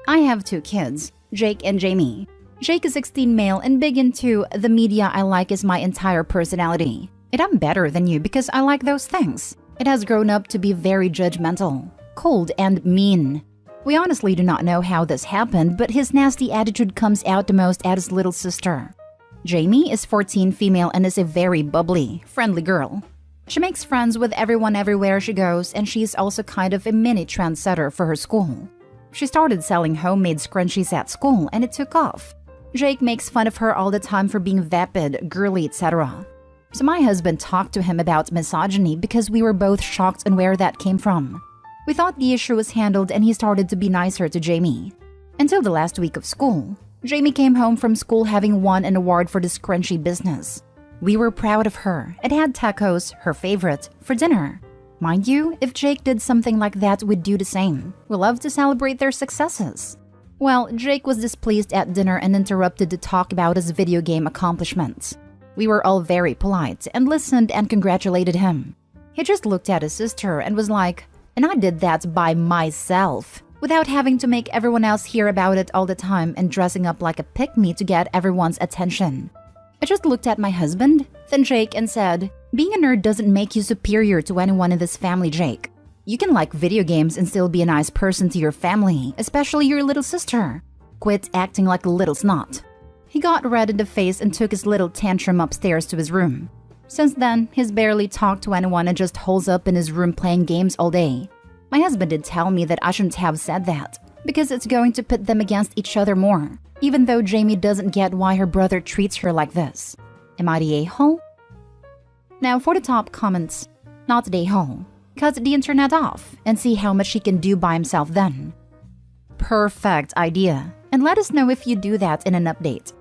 I have 2 kids, Jake and Jamie. Jake is 16 male and big into the media I like is my entire personality. And I'm better than you because I like those things. It has grown up to be very judgmental, cold, and mean. We honestly do not know how this happened, but his nasty attitude comes out the most at his little sister. Jamie is 14 female and is a very bubbly, friendly girl. She makes friends with everyone everywhere she goes, and she's also kind of a mini trendsetter for her school. She started selling homemade scrunchies at school and it took off. Jake makes fun of her all the time for being vapid, girly, etc. So my husband talked to him about misogyny because we were both shocked on where that came from. We thought the issue was handled and he started to be nicer to Jamie. Until the last week of school, Jamie came home from school having won an award for the scrunchie business. We were proud of her and had tacos, her favorite, for dinner. Mind you, if Jake did something like that, we'd do the same. We love to celebrate their successes. Well, Jake was displeased at dinner and interrupted to talk about his video game accomplishments. We were all very polite and listened and congratulated him. He just looked at his sister and was like, "And I did that by myself," without having to make everyone else hear about it all the time and dressing up like a pick-me to get everyone's attention. I just looked at my husband, then Jake, and said, "Being a nerd doesn't make you superior to anyone in this family, Jake. You can like video games and still be a nice person to your family, especially your little sister. Quit acting like a little snot." He got red in the face and took his little tantrum upstairs to his room. Since then, he's barely talked to anyone and just holes up in his room playing games all day. My husband did tell me that I shouldn't have said that, because it's going to pit them against each other more, even though Jamie doesn't get why her brother treats her like this. Am I the a-hole? Now for the top comments. Not the a-hole. Cut the internet off and see how much he can do by himself then. Perfect idea. And let us know if you do that in an update.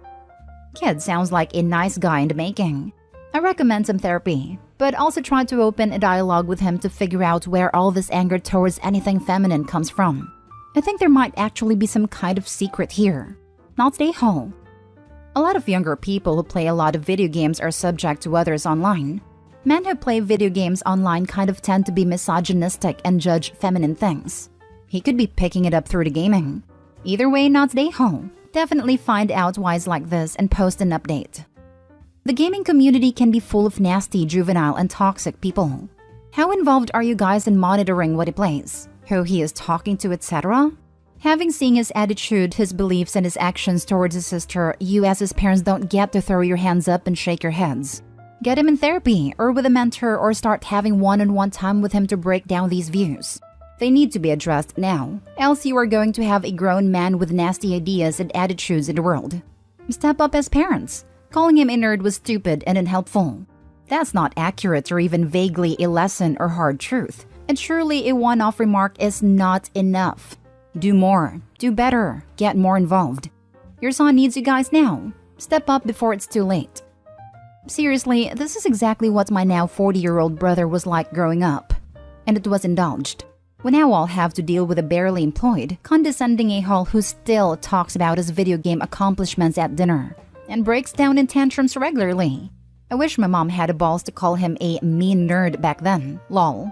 Kid sounds like a nice guy in the making. I recommend some therapy, but also try to open a dialogue with him to figure out where all this anger towards anything feminine comes from. I think there might actually be some kind of secret here. Not the a-hole. A lot of younger people who play a lot of video games are subject to others online. Men who play video games online kind of tend to be misogynistic and judge feminine things. He could be picking it up through the gaming. Either way, not the a-hole. Definitely find out why it's like this and post an update. The gaming community can be full of nasty, juvenile, and toxic people. How involved are you guys in monitoring what he plays, who he is talking to, etc.? Having seen his attitude, his beliefs, and his actions towards his sister, you as his parents don't get to throw your hands up and shake your heads. Get him in therapy or with a mentor or start having one-on-one time with him to break down these views. They need to be addressed now, else you are going to have a grown man with nasty ideas and attitudes in the world. Step up as parents. Calling him a nerd was stupid and unhelpful. That's not accurate or even vaguely a lesson or hard truth. And surely a one-off remark is not enough. Do more, do better, get more involved. Your son needs you guys now. Step up before it's too late. Seriously, this is exactly what my now 40-year-old brother was like growing up. And it was indulged. We now all have to deal with a barely employed, condescending a-hole who still talks about his video game accomplishments at dinner and breaks down in tantrums regularly. I wish my mom had the balls to call him a mean nerd back then, lol.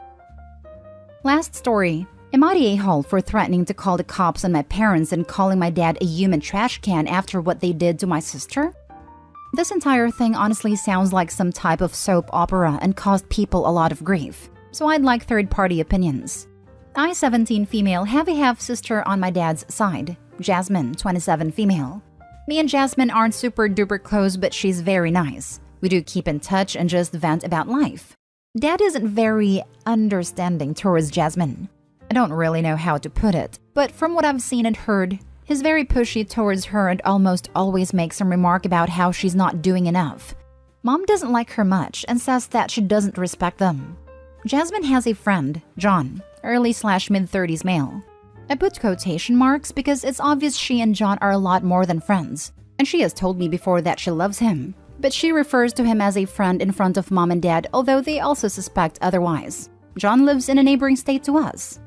Last story. Am I the a-hole for threatening to call the cops on my parents and calling my dad a human trash can after what they did to my sister? This entire thing honestly sounds like some type of soap opera and caused people a lot of grief, so I'd like third-party opinions. I, 17 female, have a half-sister on my dad's side, Jasmine, 27 female. Me and Jasmine aren't super-duper close, but she's very nice. We do keep in touch and just vent about life. Dad isn't very understanding towards Jasmine. I don't really know how to put it, but from what I've seen and heard, he's very pushy towards her and almost always makes some remark about how she's not doing enough. Mom doesn't like her much and says that she doesn't respect them. Jasmine has a friend, John, early/mid-30s male. I put quotation marks because it's obvious she and John are a lot more than friends, and she has told me before that she loves him, but she refers to him as a friend in front of mom and dad, although they also suspect otherwise. John lives in a neighboring state to us.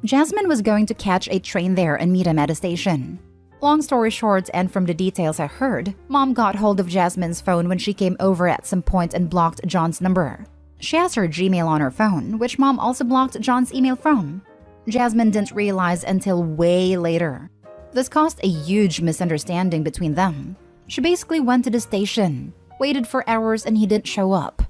Jasmine was going to catch a train there and meet him at a station. Long story short, and from the details I heard, Mom got hold of Jasmine's phone when she came over at some point and blocked John's number. She has her Gmail on her phone, which Mom also blocked John's email from. Jasmine didn't realize until way later. This caused a huge misunderstanding between them. She basically went to the station, waited for hours, and he didn't show up.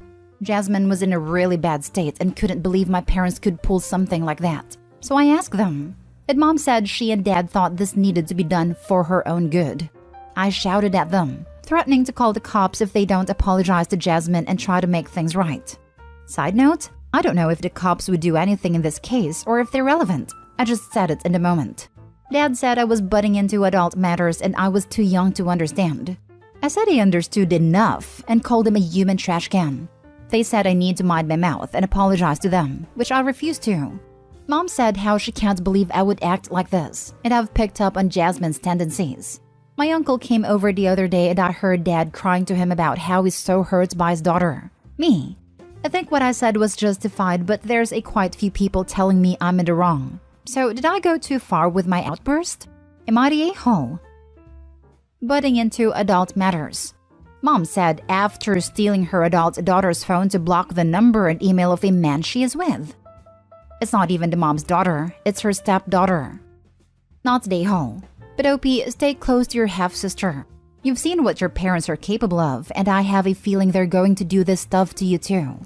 Jasmine was in a really bad state and couldn't believe my parents could pull something like that. So I asked them, and Mom said she and Dad thought this needed to be done for her own good. I shouted at them, threatening to call the cops if they don't apologize to Jasmine and try to make things right. Side note, I don't know if the cops would do anything in this case or if they're relevant. I just said it in the moment. Dad said I was butting into adult matters and I was too young to understand. I said he understood enough and called him a human trash can. They said I need to mind my mouth and apologize to them, which I refused to. Mom said how she can't believe I would act like this, and I've picked up on Jasmine's tendencies. My uncle came over the other day and I heard Dad crying to him about how he's so hurt by his daughter. Me. I think what I said was justified, but there's a quite few people telling me I'm in the wrong. So did I go too far with my outburst? Am I the a-hole? Butting into adult matters. Mom said after stealing her adult daughter's phone to block the number and email of a man she is with. It's not even the mom's daughter, it's her stepdaughter. Not the a-hole. But OP, stay close to your half-sister. You've seen what your parents are capable of, and I have a feeling they're going to do this stuff to you too.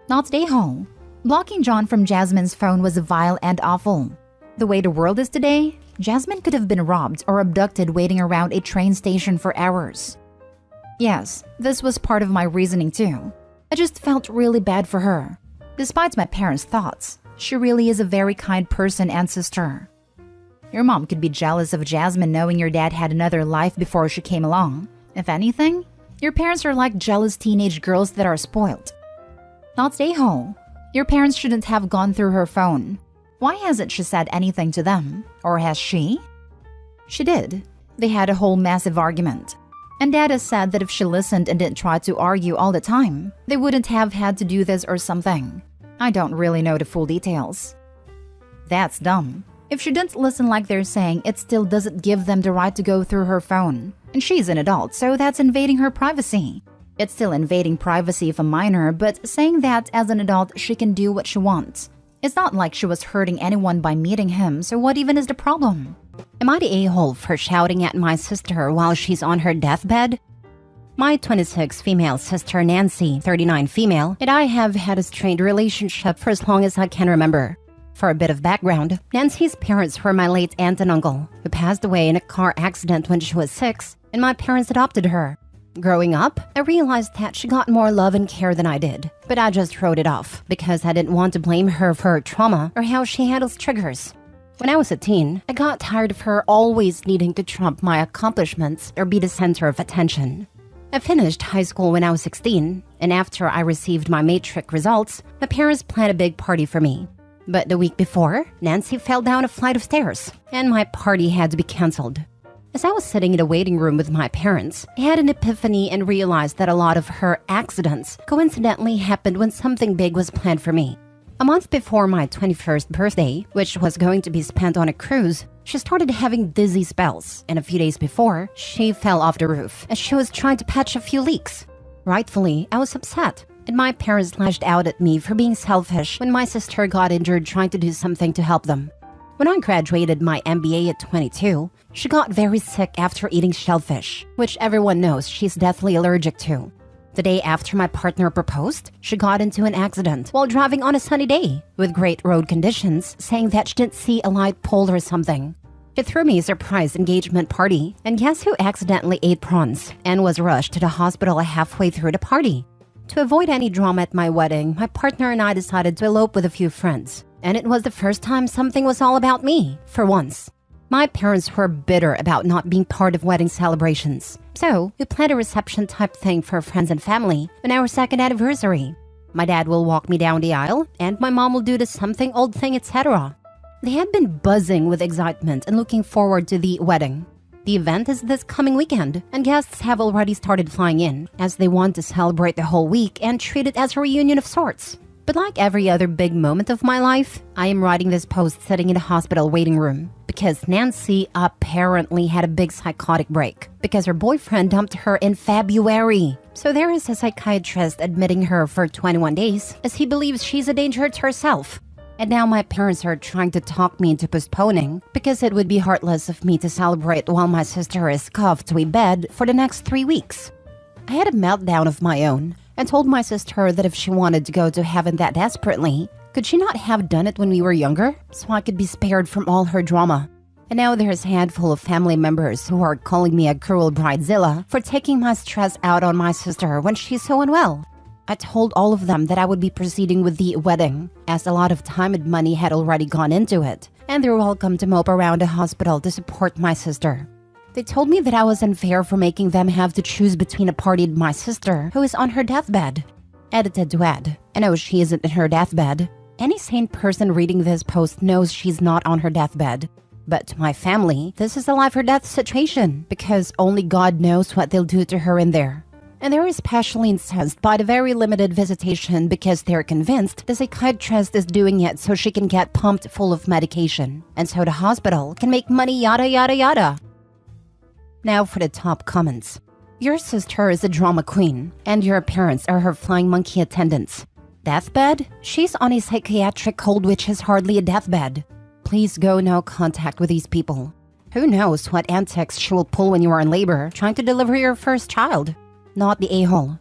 Not the a-hole. Blocking John from Jasmine's phone was vile and awful. The way the world is today, Jasmine could have been robbed or abducted waiting around a train station for hours. Yes, this was part of my reasoning too. I just felt really bad for her. Despite my parents' thoughts, she really is a very kind person and sister. Your mom could be jealous of Jasmine knowing your dad had another life before she came along. If anything, your parents are like jealous teenage girls that are spoiled. Not stay home. Your parents shouldn't have gone through her phone. Why hasn't she said anything to them? Or has she? She did. They had a whole massive argument. And Dad has said that if she listened and didn't try to argue all the time, they wouldn't have had to do this or something. I don't really know the full details. That's dumb. If she didn't listen like they're saying, it still doesn't give them the right to go through her phone. And she's an adult, so that's invading her privacy. It's still invading privacy of a minor, but saying that as an adult she can do what she wants. It's not like she was hurting anyone by meeting him, so what even is the problem? Am I the a-hole for shouting at my sister while she's on her deathbed? My 26 female sister Nancy, 39 female, and I have had a strained relationship for as long as I can remember. For a bit of background, Nancy's parents were my late aunt and uncle, who passed away in a car accident when she was 6, and my parents adopted her. Growing up, I realized that she got more love and care than I did, but I just wrote it off because I didn't want to blame her for her trauma or how she handles triggers. When I was a teen, I got tired of her always needing to trump my accomplishments or be the center of attention. I finished high school when I was 16, and after I received my matric results, my parents planned a big party for me. But the week before, Nancy fell down a flight of stairs, and my party had to be canceled. As I was sitting in the waiting room with my parents, I had an epiphany and realized that a lot of her accidents coincidentally happened when something big was planned for me. A month before my 21st birthday, which was going to be spent on a cruise, she started having dizzy spells, and a few days before, she fell off the roof as she was trying to patch a few leaks. Rightfully, I was upset, and my parents lashed out at me for being selfish when my sister got injured trying to do something to help them. When I graduated my MBA at 22, she got very sick after eating shellfish, which everyone knows she's deathly allergic to. The day after my partner proposed, she got into an accident while driving on a sunny day with great road conditions, saying that she didn't see a light pole or something. She threw me a surprise engagement party, and guess who accidentally ate prawns and was rushed to the hospital halfway through the party? To avoid any drama at my wedding, my partner and I decided to elope with a few friends, and it was the first time something was all about me, for once. My parents were bitter about not being part of wedding celebrations, so we planned a reception type thing for friends and family on our second anniversary. My dad will walk me down the aisle, and my mom will do the something old thing, etc. They had been buzzing with excitement and looking forward to the wedding. The event is this coming weekend, and guests have already started flying in, as they want to celebrate the whole week and treat it as a reunion of sorts. But like every other big moment of my life, I am writing this post sitting in a hospital waiting room because Nancy apparently had a big psychotic break because her boyfriend dumped her in February. So there is a psychiatrist admitting her for 21 days as he believes she's a danger to herself. And now my parents are trying to talk me into postponing because it would be heartless of me to celebrate while my sister is cuffed to a bed for the next 3 weeks. I had a meltdown of my own and told my sister that if she wanted to go to heaven that desperately, could she not have done it when we were younger so I could be spared from all her drama? And now there's a handful of family members who are calling me a cruel bridezilla for taking my stress out on my sister when she's so unwell. I told all of them that I would be proceeding with the wedding, as a lot of time and money had already gone into it, and they're welcome to mope around the hospital to support my sister. They told me that I was unfair for making them have to choose between a party and my sister, who is on her deathbed. Edited to add, I know she isn't in her deathbed. Any sane person reading this post knows she's not on her deathbed. But to my family, this is a life or death situation, because only God knows what they'll do to her in there. And they're especially incensed by the very limited visitation because they're convinced the psychiatrist is doing it so she can get pumped full of medication, and so the hospital can make money, yada yada yada. Now for the top comments. Your sister is a drama queen, and your parents are her flying monkey attendants. Deathbed? She's on a psychiatric cold which is hardly a deathbed. Please go no contact with these people. Who knows what antics she will pull when you are in labor trying to deliver your first child. Not the a-hole.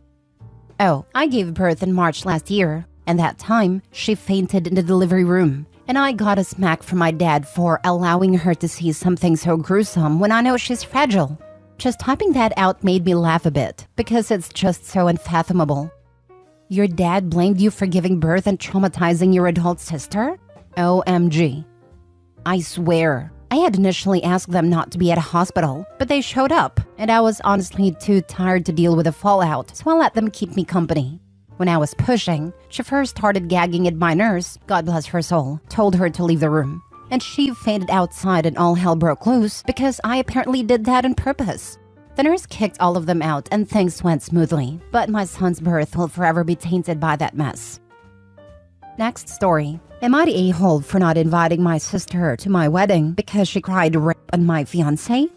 Oh, I gave birth in March last year, and that time, she fainted in the delivery room. And I got a smack from my dad for allowing her to see something so gruesome when I know she's fragile. Just typing that out made me laugh a bit, because it's just so unfathomable. Your dad blamed you for giving birth and traumatizing your adult sister? OMG. I swear. I had initially asked them not to be at a hospital, but they showed up, and I was honestly too tired to deal with the fallout, so I let them keep me company. When I was pushing, she first started gagging and my nurse, God bless her soul, told her to leave the room. And she fainted outside and all hell broke loose because I apparently did that on purpose. The nurse kicked all of them out and things went smoothly, but my son's birth will forever be tainted by that mess. Next story. Am I the a-hole for not inviting my sister to my wedding because she cried rape on my fiancé?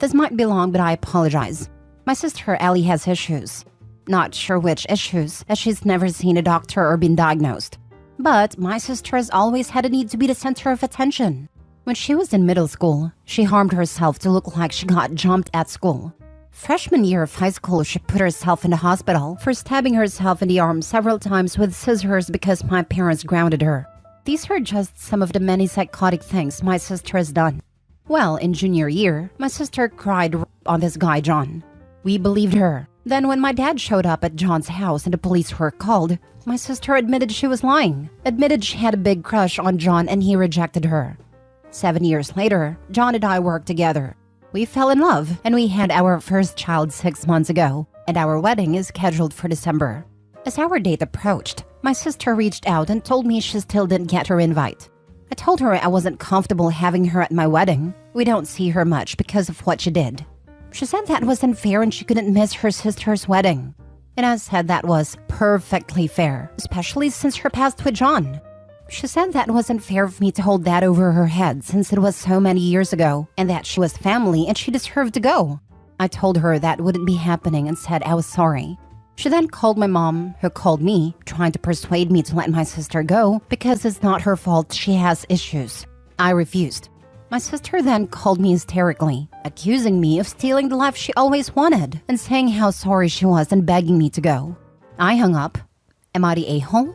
This might be long, but I apologize. My sister Ellie has issues. Not sure which issues, as she's never seen a doctor or been diagnosed. But my sister has always had a need to be the center of attention. When she was in middle school, she harmed herself to look like she got jumped at school. Freshman year of high school, she put herself in the hospital for stabbing herself in the arm several times with scissors because my parents grounded her. These are just some of the many psychotic things my sister has done. Well, in junior year, my sister cried on this guy John. We believed her. Then when my dad showed up at John's house and the police were called, my sister admitted she was lying, admitted she had a big crush on John and he rejected her. 7 years later, John and I worked together. We fell in love and we had our first child 6 months ago, and our wedding is scheduled for December. As our date approached, my sister reached out and told me she still didn't get her invite. I told her I wasn't comfortable having her at my wedding. We don't see her much because of what she did. She said that was unfair and she couldn't miss her sister's wedding. And I said that was perfectly fair, especially since her past with John. She said that wasn't fair of me to hold that over her head since it was so many years ago and that she was family and she deserved to go. I told her that wouldn't be happening and said I was sorry. She then called my mom, who called me, trying to persuade me to let my sister go because it's not her fault she has issues. I refused. My sister then called me hysterically, accusing me of stealing the life she always wanted and saying how sorry she was and begging me to go. I hung up. Am I the a-hole?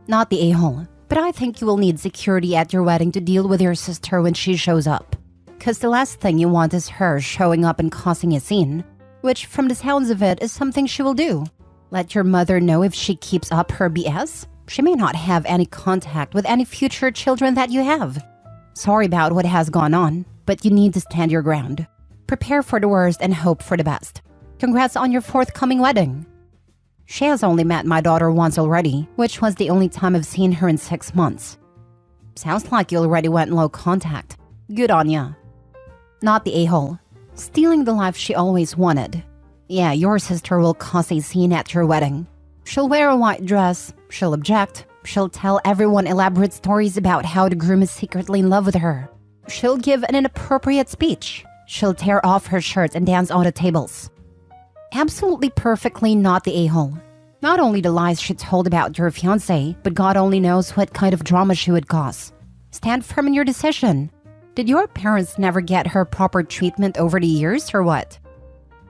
Not the a-hole, but I think you will need security at your wedding to deal with your sister when she shows up. Because the last thing you want is her showing up and causing a scene, which from the sounds of it is something she will do. Let your mother know if she keeps up her BS. She may not have any contact with any future children that you have. Sorry about what has gone on, but you need to stand your ground. Prepare for the worst and hope for the best. Congrats on your forthcoming wedding. She has only met my daughter once already, which was the only time I've seen her in 6 months. Sounds like you already went low contact. Good on ya. Not the a-hole. Stealing the life she always wanted. Yeah, your sister will cause a scene at your wedding. She'll wear a white dress, she'll object, she'll tell everyone elaborate stories about how the groom is secretly in love with her. She'll give an inappropriate speech. She'll tear off her shirt and dance on the tables. Absolutely perfectly not the a-hole. Not only the lies she told about your fiancé, but God only knows what kind of drama she would cause. Stand firm in your decision. Did your parents never get her proper treatment over the years or what?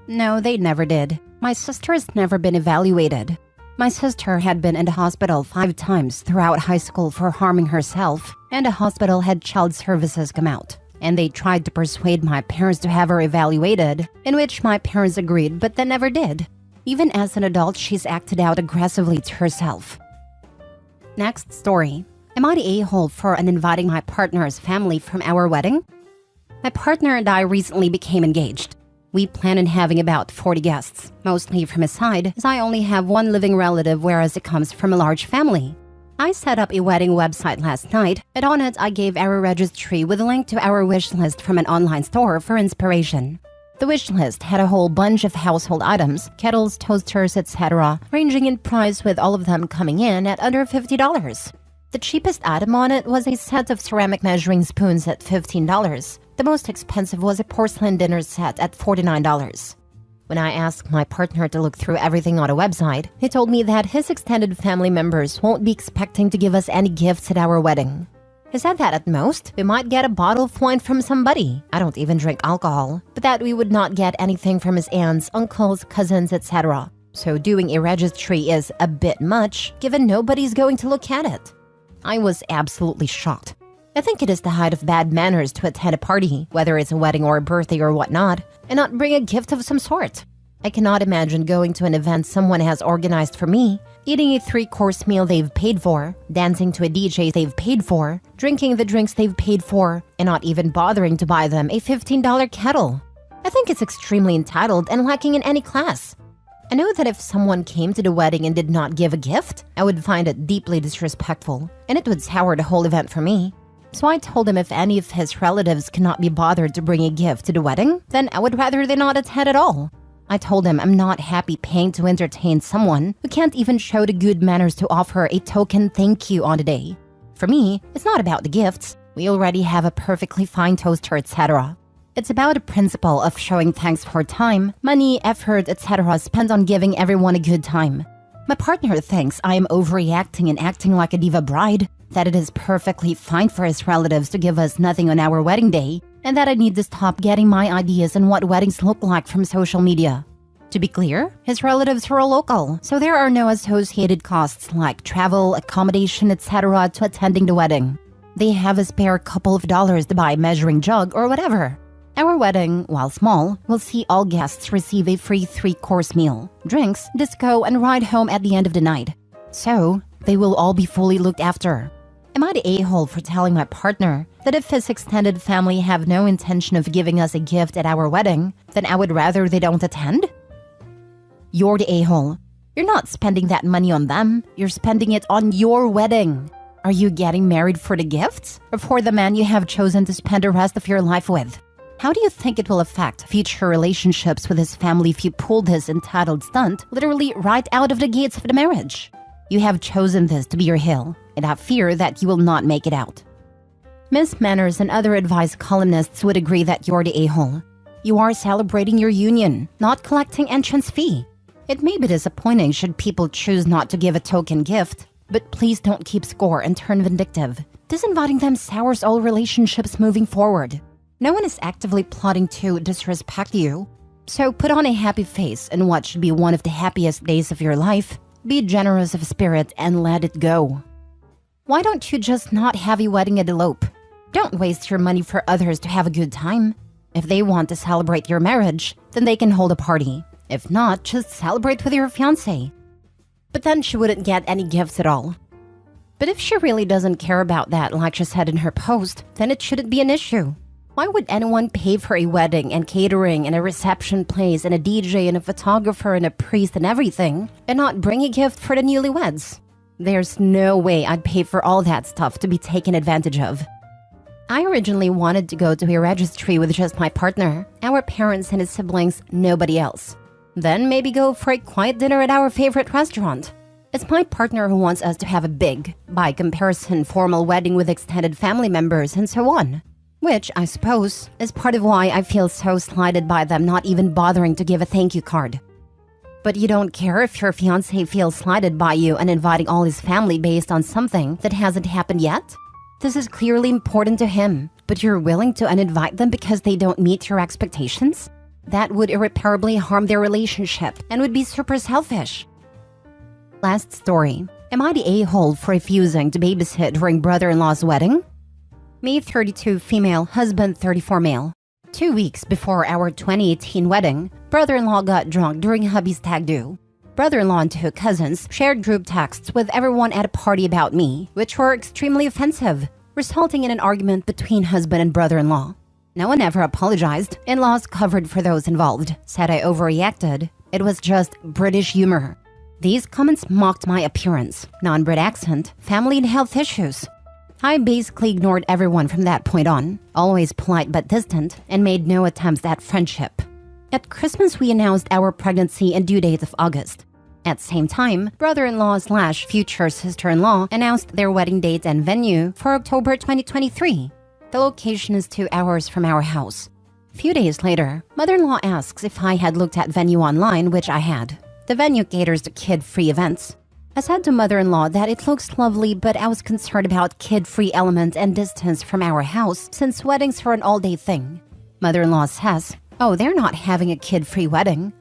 No, they never did. My sister has never been evaluated. My sister had been in the hospital 5 times throughout high school for harming herself, and the hospital had child services come out. And they tried to persuade my parents to have her evaluated, in which my parents agreed but they never did. Even as an adult, she's acted out aggressively to herself. Next story. Am I the a-hole for uninviting my partner's family from our wedding? My partner and I recently became engaged. We plan on having about 40 guests, mostly from his side, as I only have one living relative, whereas it comes from a large family. I set up a wedding website last night, and on it I gave our registry with a link to our wish list from an online store for inspiration. The wish list had a whole bunch of household items, kettles, toasters, etc., ranging in price with all of them coming in at under $50. The cheapest item on it was a set of ceramic measuring spoons at $15. The most expensive was a porcelain dinner set at $49. When I asked my partner to look through everything on a website, he told me that his extended family members won't be expecting to give us any gifts at our wedding. He said that at most, we might get a bottle of wine from somebody. I don't even drink alcohol, but that we would not get anything from his aunts, uncles, cousins, etc. So doing a registry is a bit much, given nobody's going to look at it. I was absolutely shocked. I think it is the height of bad manners to attend a party, whether it's a wedding or a birthday or whatnot, and not bring a gift of some sort. I cannot imagine going to an event someone has organized for me, eating a 3-course meal they've paid for, dancing to a DJ they've paid for, drinking the drinks they've paid for, and not even bothering to buy them a $15 kettle. I think it's extremely entitled and lacking in any class. I know that if someone came to the wedding and did not give a gift, I would find it deeply disrespectful, and it would sour the whole event for me. So I told him if any of his relatives cannot be bothered to bring a gift to the wedding, then I would rather they not attend at all. I told him I'm not happy paying to entertain someone who can't even show the good manners to offer a token thank you on the day. For me, it's not about the gifts. We already have a perfectly fine toaster, etc. It's about the principle of showing thanks for time, money, effort, etc. spent on giving everyone a good time. My partner thinks I am overreacting and acting like a diva bride, that it is perfectly fine for his relatives to give us nothing on our wedding day, and that I need to stop getting my ideas on what weddings look like from social media. To be clear, his relatives are all local, so there are no associated costs like travel, accommodation, etc. to attending the wedding. They have a spare couple of dollars to buy a measuring jug or whatever. Our wedding, while small, will see all guests receive a free 3-course meal, drinks, disco, and ride home at the end of the night. So, they will all be fully looked after. Am I the a-hole for telling my partner that if his extended family have no intention of giving us a gift at our wedding, then I would rather they don't attend? You're the a-hole. You're not spending that money on them, you're spending it on your wedding. Are you getting married for the gifts, or for the man you have chosen to spend the rest of your life with? How do you think it will affect future relationships with his family if you pull this entitled stunt literally right out of the gates of the marriage? You have chosen this to be your hill, and I fear that you will not make it out. Miss Manners and other advice columnists would agree that you're the a-hole. You are celebrating your union, not collecting entrance fee. It may be disappointing should people choose not to give a token gift, but please don't keep score and turn vindictive. Disinviting them sours all relationships moving forward. No one is actively plotting to disrespect you. So put on a happy face in what should be one of the happiest days of your life. Be generous of spirit and let it go. Why don't you just not have a wedding and elope? Don't waste your money for others to have a good time. If they want to celebrate your marriage, then they can hold a party. If not, just celebrate with your fiancé. But then she wouldn't get any gifts at all. But if she really doesn't care about that, like she said in her post, then it shouldn't be an issue. Why would anyone pay for a wedding and catering and a reception place and a DJ and a photographer and a priest and everything, and not bring a gift for the newlyweds? There's no way I'd pay for all that stuff to be taken advantage of. I originally wanted to go to a registry with just my partner, our parents and his siblings, nobody else. Then maybe go for a quiet dinner at our favorite restaurant. It's my partner who wants us to have a big, by comparison, formal wedding with extended family members and so on. Which, I suppose, is part of why I feel so slighted by them not even bothering to give a thank you card. But you don't care if your fiancé feels slighted by you and inviting all his family based on something that hasn't happened yet? This is clearly important to him, but you're willing to uninvite them because they don't meet your expectations? That would irreparably harm their relationship and would be super selfish. Last story. Am I the a-hole for refusing to babysit during brother-in-law's wedding? Me, 32 female, husband 34 male. 2 weeks before our 2018 wedding, brother-in-law got drunk during hubby's stag do. Brother-in-law and 2 cousins shared group texts with everyone at a party about me, which were extremely offensive, resulting in an argument between husband and brother-in-law. No one ever apologized. In-laws covered for those involved, said I overreacted. It was just British humor. These comments mocked my appearance, non-Brit accent, family and health issues. I basically ignored everyone from that point on, always polite but distant, and made no attempts at friendship. At Christmas, we announced our pregnancy and due date of August. At the same time, brother-in-law/future sister-in-law announced their wedding date and venue for October 2023. The location is 2 hours from our house. A few days later, mother-in-law asks if I had looked at venue online, which I had. The venue caters to kid-free events. I said to mother-in-law that it looks lovely, but I was concerned about kid-free element and distance from our house since weddings are an all-day thing. Mother-in-law says, "Oh, they're not having a kid-free wedding."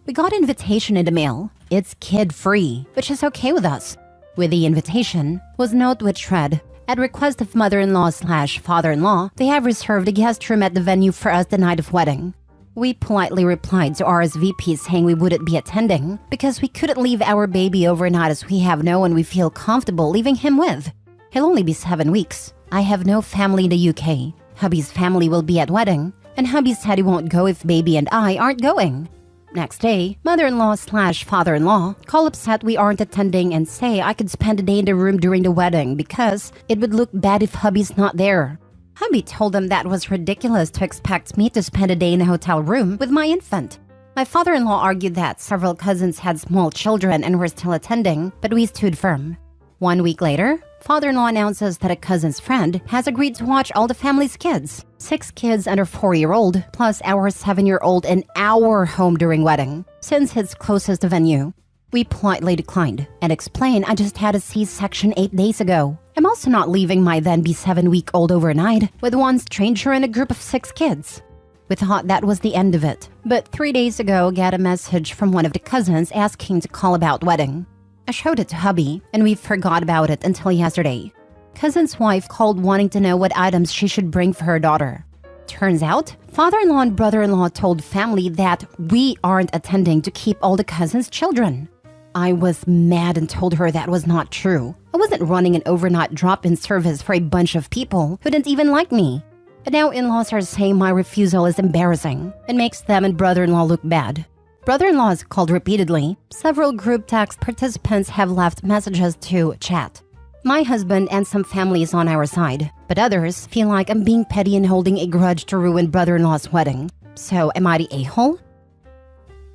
We got an invitation in the mail. It's kid-free, which is okay with us. With the invitation was a note which read, "At request of mother-in-law/father-in-law, they have reserved a guest room at the venue for us the night of wedding." We politely replied to RSVP saying we wouldn't be attending because we couldn't leave our baby overnight as we have no one we feel comfortable leaving him with. He'll only be 7 weeks. I have no family in the UK. Hubby's family will be at wedding, and hubby said he won't go if baby and I aren't going. Next day, mother-in-law/father-in-law call upset we aren't attending and say I could spend a day in the room during the wedding because it would look bad if hubby's not there. Hubby told them that was ridiculous to expect me to spend a day in a hotel room with my infant. My father-in-law argued that several cousins had small children and were still attending, but we stood firm. 1 week later, father-in-law announces that a cousin's friend has agreed to watch all the family's kids. 6 kids under 4-year-old, plus our 7-year-old in our home during wedding, since it's closest to venue. We politely declined and explained I just had a C-section 8 days ago. I'm also not leaving my then-be 7-week-old overnight with one stranger and a group of 6 kids. We thought that was the end of it, but 3 days ago got a message from one of the cousins asking to call about wedding. I showed it to hubby, and we forgot about it until yesterday. Cousin's wife called wanting to know what items she should bring for her daughter. Turns out, father-in-law and brother-in-law told family that we aren't attending to keep all the cousins' children. I was mad and told her that was not true. I wasn't running an overnight drop-in service for a bunch of people who didn't even like me. And now in-laws are saying my refusal is embarrassing and makes them and brother-in-law look bad. Brother-in-law is called repeatedly. Several group text participants have left messages to chat. My husband and some family is on our side, but others feel like I'm being petty and holding a grudge to ruin brother-in-law's wedding. So am I the a-hole?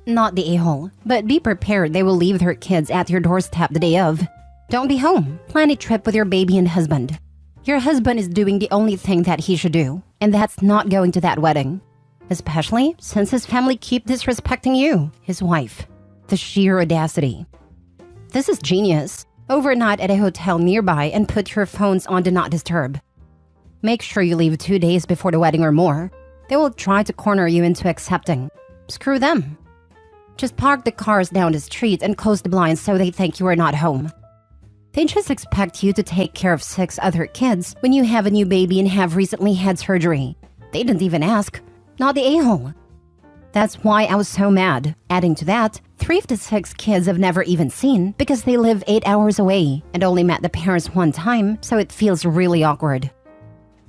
Not the a-hole, but be prepared they will leave their kids at your doorstep the day of. Don't be home. Plan a trip with your baby and husband. Your husband is doing the only thing that he should do, and that's not going to that wedding. Especially since his family keep disrespecting you, his wife. The sheer audacity. This is genius. Overnight at a hotel nearby and put your phones on Do Not Disturb. Make sure you leave 2 days before the wedding or more. They will try to corner you into accepting. Screw them. Just park the cars down the street and close the blinds so they think you are not home. They just expect you to take care of 6 other kids when you have a new baby and have recently had surgery. They didn't even ask. Not the a-hole. That's why I was so mad. Adding to that, 3 of the 6 kids I've never even seen because they live 8 hours away and only met the parents one time, so it feels really awkward.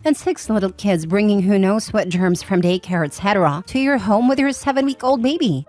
And 6 little kids bringing who knows what germs from daycare, etc. to your home with your 7-week-old baby.